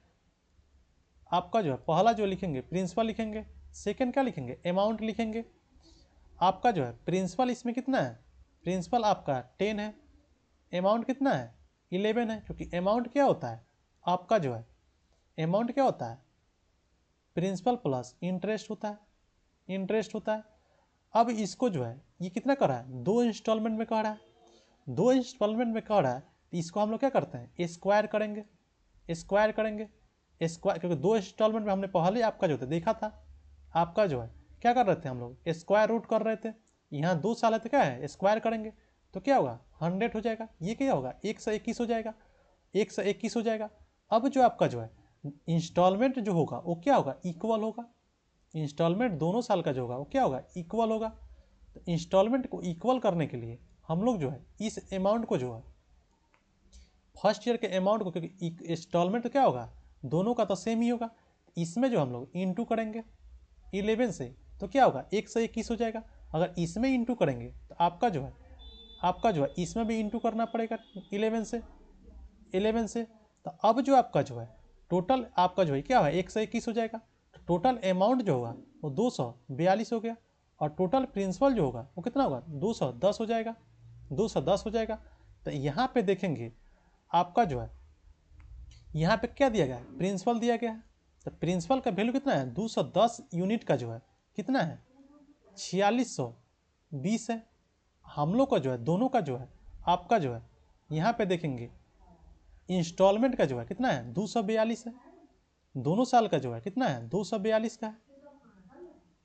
आपका जो है पहला जो लिखेंगे प्रिंसिपल लिखेंगे, सेकंड क्या लिखेंगे, अमाउंट लिखेंगे। आपका जो है प्रिंसिपल इसमें कितना है, प्रिंसिपल आपका 10 है, अमाउंट कितना है 11 है, क्योंकि अमाउंट क्या होता है आपका जो है, अमाउंट क्या होता है, प्रिंसिपल प्लस इंटरेस्ट होता है, इंटरेस्ट होता है। अब इसको जो है ये कितना कर रहा है, 2 इंस्टॉलमेंट में कर रहा है, 2 इंस्टॉलमेंट में कर रहा है, तो इसको हम लोग क्या करते हैं, स्क्वायर करेंगे, स्क्वायर करेंगे, स्क्वायर, क्योंकि 2 इंस्टॉलमेंट में हमने पहले आपका जो था देखा था। आपका जो है क्या कर रहे थे हम लोग, स्क्वायर रूट कर रहे थे। यहाँ 2 साल है तो क्या है, स्क्वायर करेंगे तो क्या होगा, 100 हो जाएगा। ये क्या होगा, 121 हो जाएगा, 121 हो जाएगा। अब जो आपका जो है इंस्टॉलमेंट जो होगा वो क्या होगा, इक्वल होगा। इंस्टॉलमेंट दोनों साल का जो होगा वो क्या होगा, इक्वल होगा। तो इंस्टॉलमेंट को इक्वल करने के लिए हम लोग जो है इस अमाउंट को जो है फर्स्ट ईयर के अमाउंट को, क्योंकि इंस्टॉलमेंट तो क्या होगा, दोनों का तो सेम ही होगा, इसमें जो हम लोग इंटू करेंगे 11 से, तो क्या होगा 121 हो जाएगा। अगर इसमें इंटू करेंगे तो आपका जो है इसमें भी इंटू करना पड़ेगा 11 से, 11 से। तो अब जो आपका जो है टोटल आपका जो है क्या है, 121 हो जाएगा। तो टोटल अमाउंट जो होगा वो 242 हो गया, और टोटल प्रिंसिपल जो होगा वो कितना होगा, 210 हो जाएगा, 210 हो जाएगा। तो यहाँ पे देखेंगे आपका जो है यहाँ पे क्या दिया गया है, प्रिंसिपल दिया गया है। तो प्रिंसिपल का वैल्यू कितना है, 210 यूनिट का जो है कितना है, 4620 है। हम लोग का जो है दोनों का जो है आपका जो है यहाँ पे देखेंगे इंस्टॉलमेंट का जो है कितना है, 242 है। दोनों साल का जो है कितना है, 242 का है,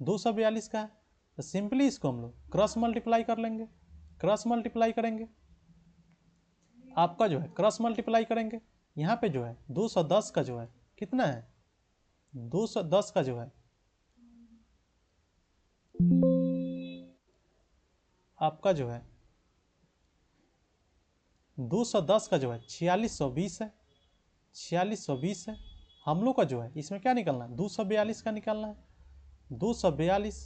242 का है। तो सिंपली इसको हम लोग क्रॉस मल्टीप्लाई कर लेंगे, क्रॉस मल्टीप्लाई करेंगे। आपका जो है क्रॉस मल्टीप्लाई करेंगे, यहाँ पे जो है 210 का जो है कितना है, 210 का जो है आपका जो है 210 का जो है 4620 है, 4620 है। हम लोग का जो है इसमें क्या निकलना है, 242 का निकालना है। 242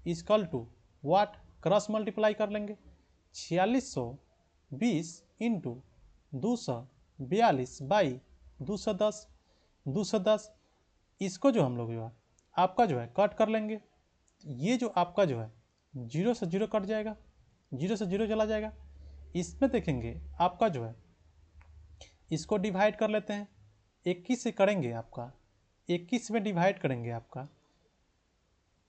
equal to what, cross multiply कर लेंगे, 4620 इंटू 242 बाई 210, 210। इसको जो हम लोग जो है आपका जो है कट कर लेंगे। ये जो आपका जो है 0 से 0 कट जाएगा, 0 से 0 चला जाएगा। इसमें देखेंगे आपका जो है इसको डिवाइड कर लेते हैं, 21 से करेंगे आपका, 21 में डिवाइड करेंगे आपका,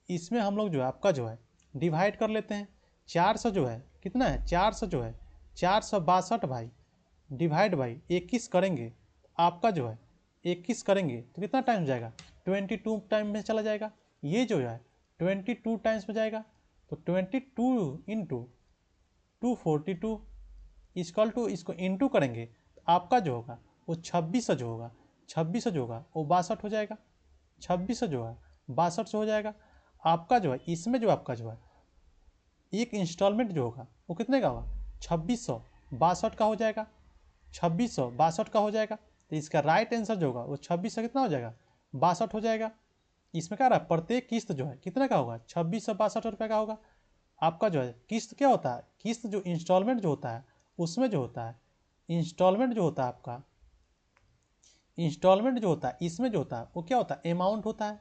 इसमें हम लोग जो है आपका जो है डिवाइड कर लेते हैं। 400 जो है कितना है, 400 जो है 462 भाई, डिवाइड बाई 21 करेंगे, आपका जो है 21 करेंगे तो कितना टाइम हो जाएगा, 22 टाइम में चला जाएगा। ये जो है 22 टाइम्स में जाएगा, तो 22 इंटू 242 इक्वल टू, इसको इंटू करेंगे तो आपका जो होगा वो 2600 जो होगा, 2600 जो होगा वो 62 हो जाएगा, 2600 जो है 62 हो जाएगा। आपका जो है इसमें जो आपका जो है एक इंस्टॉलमेंट जो होगा वो कितने का होगा, 2662 का हो जाएगा, 2662 का हो जाएगा। तो इसका राइट आंसर जो होगा वो 2600 कितना हो जाएगा, 62 हो जाएगा। इसमें क्या रहा है, प्रत्येक किस्त जो है कितने का होगा, 2662 का होगा। आपका जो है किस्त क्या होता है, किस्त जो इंस्टॉलमेंट जो होता है उसमें जो होता है, इंस्टॉलमेंट जो होता है आपका, इंस्टॉलमेंट जो होता है इसमें जो होता है वो क्या होता है, अमाउंट होता है।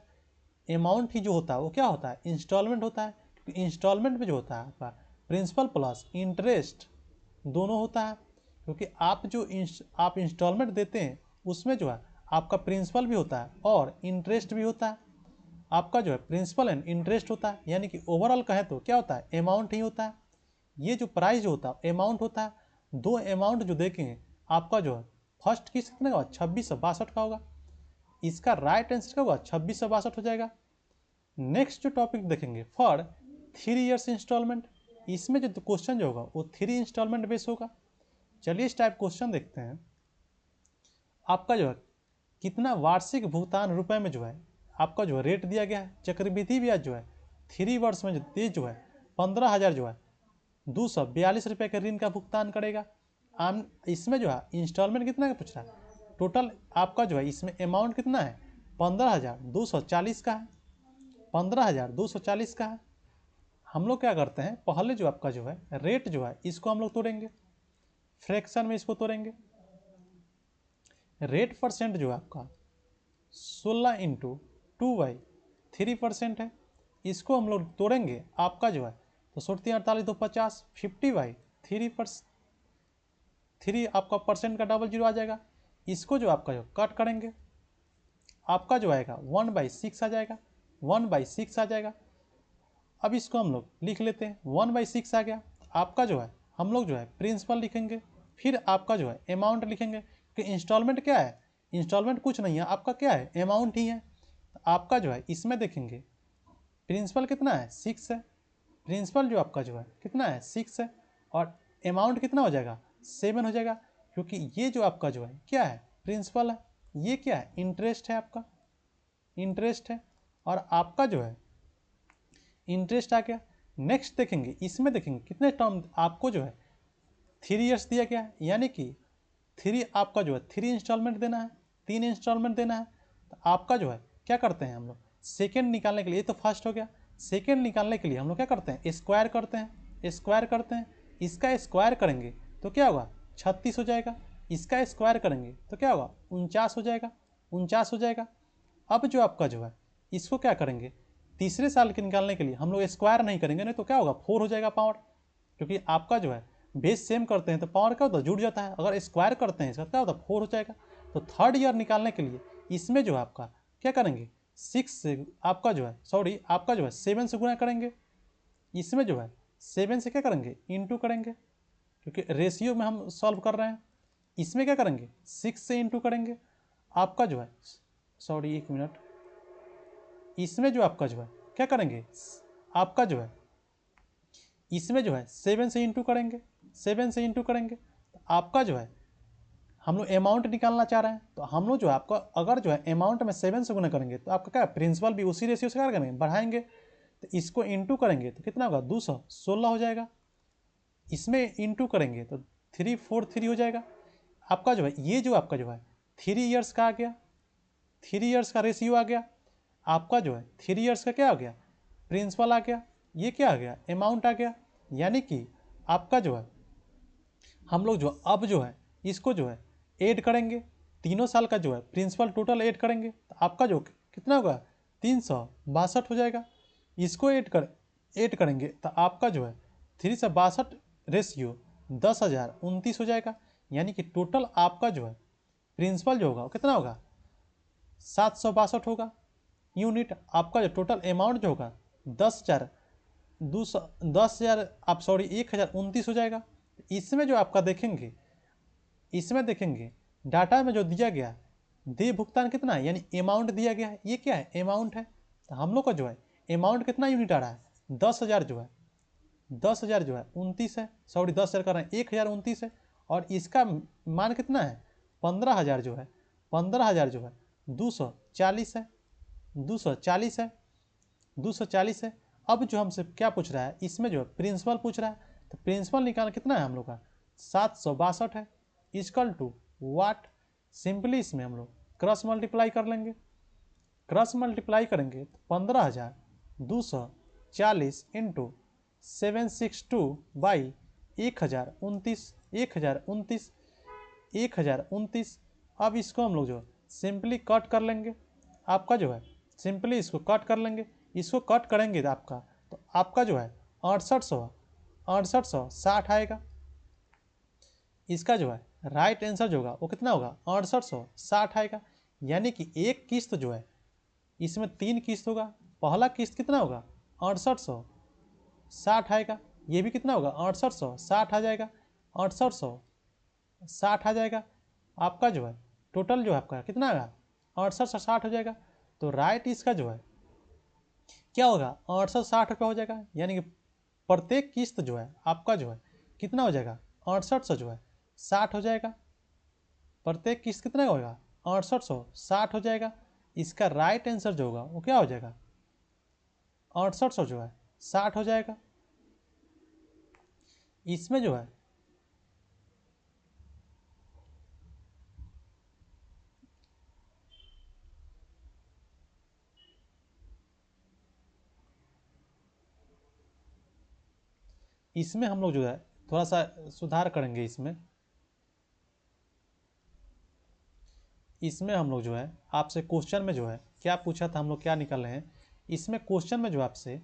अमाउंट ही जो होता है वो क्या होता है, इंस्टॉलमेंट होता है। क्योंकि इंस्टॉलमेंट में जो होता है आपका प्रिंसिपल प्लस इंटरेस्ट दोनों होता है। क्योंकि आप जो आप इंस्टॉलमेंट देते हैं उसमें जो है आपका प्रिंसिपल भी होता है और इंटरेस्ट भी होता है। आपका जो है प्रिंसिपल एंड इंटरेस्ट होता है, यानी कि ओवरऑल कहें तो क्या होता है, अमाउंट ही होता है। ये जो प्राइस जो होता है अमाउंट होता है। दो अमाउंट जो देखेंगे आपका जो है फर्स्ट किस्त कितने का होगा, 2662 का होगा। इसका राइट आंसर क्या होगा, 2662 हो जाएगा। नेक्स्ट जो टॉपिक देखेंगे फॉर 3 ईयर्स इंस्टॉलमेंट, इसमें जो क्वेश्चन जो होगा वो 3 इंस्टॉलमेंट बेस होगा। चलिए इस टाइप क्वेश्चन देखते हैं। आपका जो है कितना वार्षिक भुगतान रुपए में जो है आपका जो है रेट दिया गया है। चक्रवृद्धि ब्याज जो है 3 वर्ष में जो है 15,000 जो है 242 रुपये के ऋण का भुगतान करेगा। आम इसमें जो है इंस्टॉलमेंट कितना का पूछ रहा है, टोटल आपका जो है इसमें अमाउंट कितना है, 15,240 का है, 15,240 का है। हम लोग क्या करते हैं, पहले जो आपका जो है रेट जो है इसको हम लोग तोड़ेंगे, फ्रैक्शन में इसको तोड़ेंगे। रेट परसेंट जो है आपका 16 इंटू 2/3% है, इसको हम लोग तोड़ेंगे आपका जो है तो 48 तो 50, 50/3 आपका परसेंट का डबल जीरो आ जाएगा। इसको जो आपका जो कट करेंगे आपका जो आएगा 1/6 आ जाएगा, 1/6 आ जाएगा। अब इसको हम लोग लिख लेते हैं, 1/6 आ गया। आपका जो है हम लोग जो है प्रिंसिपल लिखेंगे, फिर आपका जो है अमाउंट लिखेंगे कि इंस्टॉलमेंट क्या है, इंस्टॉलमेंट कुछ नहीं है, आपका क्या है, अमाउंट ही है। तो आपका जो है इसमें देखेंगे प्रिंसिपल कितना है, 6 है। प्रिंसिपल जो आपका जो है कितना है, 6 है, और अमाउंट कितना हो जाएगा, 7 हो जाएगा। क्योंकि ये जो आपका जो है क्या है, प्रिंसिपल है, ये क्या है, इंटरेस्ट है, आपका इंटरेस्ट है, और आपका जो है इंटरेस्ट आ गया। नेक्स्ट देखेंगे, इसमें देखेंगे कितने टर्म आपको जो है 3 ईयर्स दिया गया है, यानी कि 3 आपका जो है 3 इंस्टॉलमेंट देना है, 3 इंस्टॉलमेंट देना है। तो आपका जो है क्या करते हैं हम लोग, सेकेंड निकालने के लिए, ये तो फर्स्ट हो गया, सेकेंड निकालने के लिए हम लोग क्या करते हैं, स्क्वायर करते हैं, स्क्वायर करते हैं। इसका स्क्वायर करेंगे तो क्या होगा, 36 हो जाएगा। इसका स्क्वायर करेंगे तो क्या होगा, 49 हो जाएगा, 49 हो जाएगा। अब जो आपका जो है इसको क्या करेंगे, तीसरे साल के निकालने के लिए हम लोग स्क्वायर नहीं करेंगे, नहीं तो क्या होगा, 4 हो जाएगा पावर। क्योंकि आपका जो है बेस सेम करते हैं तो पावर क्या होता है, जुड़ जाता है। अगर स्क्वायर करते हैं इसका क्या होता है, 4 हो जाएगा। तो थर्ड ईयर निकालने के लिए इसमें जो है आपका क्या करेंगे, 6 से आपका जो है सॉरी आपका जो है 7 से गुणा करेंगे। इसमें जो है 7 से क्या करेंगे, इंटू करेंगे, क्योंकि रेशियो में हम सॉल्व कर रहे हैं। इसमें क्या करेंगे, 6 से इंटू करेंगे। आपका जो है सॉरी 1 मिनट, इसमें जो आपका जो है क्या करेंगे, आपका जो है इसमें जो है 7 से इंटू करेंगे, 7 से इंटू करेंगे। तो आपका जो है हम लोग अमाउंट निकालना चाह रहे हैं, तो हम लोग जो है आपका अगर जो है अमाउंट में 7 से गुना करेंगे तो आपका क्या प्रिंसिपल भी उसी रेशियो से क्या करेंगे, बढ़ाएंगे। तो इसको इंटू करेंगे तो कितना होगा, 216 हो जाएगा। इसमें इंटू करेंगे तो 343 हो जाएगा। आपका जो है ये जो आपका जो है 3 ईयर्स का आ गया, 3 ईयर्स का रेशियो आ गया। आपका जो है 3 ईयर्स का क्या आ गया, प्रिंसिपल आ गया, ये क्या आ गया, अमाउंट आ गया। यानी कि आपका जो है हम लोग जो अब जो है इसको जो है ऐड करेंगे, तीनों साल का जो है प्रिंसिपल टोटल ऐड करेंगे तो आपका जो कितना होगा, 362 हो जाएगा। इसको ऐड करेंगे तो आपका जो है 362 रेशियो 10,029 हो जाएगा। यानी कि टोटल आपका जो है प्रिंसिपल जो होगा वो कितना होगा 762 होगा यूनिट। आपका जो टोटल अमाउंट जो होगा 10,000 10,000 आप सॉरी 1,029 हो जाएगा। इसमें जो आपका देखेंगे, इसमें देखेंगे डाटा में जो दिया गया देय भुगतान कितना है, यानी अमाउंट दिया गया है, ये क्या है अमाउंट है। तो हम लोग का जो है अमाउंट कितना यूनिट आ रहा है 10,000 जो है 10,000 जो है 29 है, सॉरी 10,000 कर रहे हैं 1,029 है। और इसका मान कितना है 15,000 जो है 15,000 जो है 240 है 240 है 240 है। अब जो हमसे क्या पूछ रहा है इसमें जो है प्रिंसिपल पूछ रहा है, तो प्रिंसिपल निकाल कितना है हम लोग का 762 है इक्वल टू वाट। सिंपली इसमें हम लोग क्रॉस मल्टीप्लाई कर लेंगे, क्रॉस मल्टीप्लाई करेंगे तो 15,240 इंटू 762 बाई 1,029 1,029 1,029। अब इसको हम लोग जो सिंपली कट कर लेंगे, आपका जो है सिंपली इसको कट कर लेंगे, इसको कट करेंगे तो आपका जो है 6860 आएगा। इसका जो है राइट आंसर जो होगा वो कितना होगा 6860 आएगा। यानी कि एक किस्त जो है इसमें 3 किस्त होगा, पहला किस्त कितना होगा 6860 आएगा, ये भी कितना होगा 6860 आ जाएगा 6860 आ जाएगा। आपका जो है टोटल जो है आपका कितना आएगा 6860 हो जाएगा। तो राइट इसका जो है क्या होगा 860 हो जाएगा। यानी कि प्रत्येक किस्त जो है आपका जो है कितना हो जाएगा 6800 जो है 60 हो जाएगा। प्रत्येक किस्त कितना होगा 6860 हो जाएगा। इसका राइट आंसर जो होगा वो क्या हो जाएगा 6800 जो है 60 हो जाएगा। इसमें जो है इसमें हम लोग जो है थोड़ा सा सुधार करेंगे। इसमें हम लोग जो है आपसे क्वेश्चन में जो है क्या पूछा था, हम लोग क्या निकाल रहे हैं इसमें क्वेश्चन में जो आपसे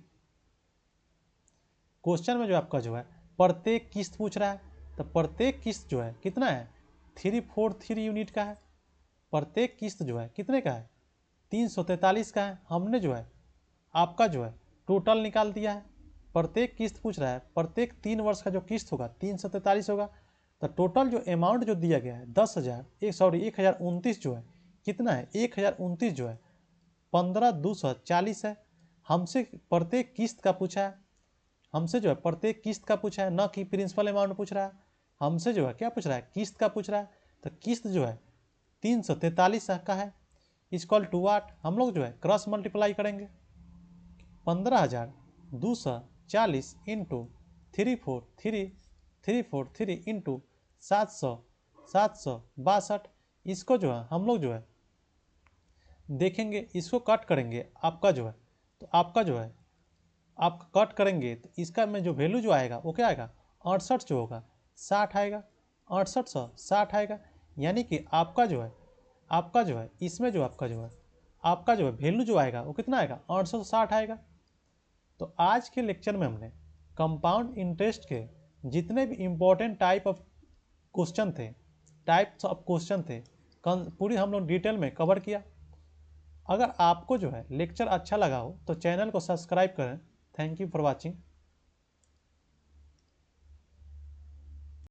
क्वेश्चन में जो आपका जो है प्रत्येक किस्त पूछ रहा है। तो प्रत्येक किस्त जो है कितना है 343 यूनिट का है। प्रत्येक किस्त जो है कितने का है 343 का है। हमने जो है आपका जो है टोटल निकाल दिया है। प्रत्येक किस्त पूछ रहा है, प्रत्येक 3 वर्ष का जो किस्त होगा 343 होगा। तो टोटल जो अमाउंट जो दिया गया है 1,029 जो है कितना है 1,029 जो है 15,240 है। हमसे प्रत्येक किस्त का पूछा है, हमसे जो है प्रत्येक किस्त का पूछा है, न कि प्रिंसिपल अमाउंट पूछ रहा है। हमसे जो है क्या पूछ रहा है किस्त का पूछ रहा है। तो किस्त जो है 343 का है इक्वल टू वाट। हम लोग जो है क्रॉस मल्टीप्लाई करेंगे 15,240 इंटू 343 इंटू 762। इसको जो है हम लोग जो है देखेंगे, इसको कट करेंगे आपका जो है तो आपका जो है आप कट करेंगे तो इसका में जो वैल्यू जो आएगा वो क्या आएगा 68 जो होगा 60 आएगा 6860 आएगा। यानी कि आपका जो है इसमें जो आपका जो है वैल्यू जो आएगा वो कितना आएगा 860 आएगा। तो आज के लेक्चर में हमने कंपाउंड इंटरेस्ट के जितने भी इम्पोर्टेंट टाइप्स ऑफ क्वेश्चन थे पूरी हम लोग डिटेल में कवर किया। अगर आपको जो है लेक्चर अच्छा लगा हो तो चैनल को सब्सक्राइब करें। Thank you for watching.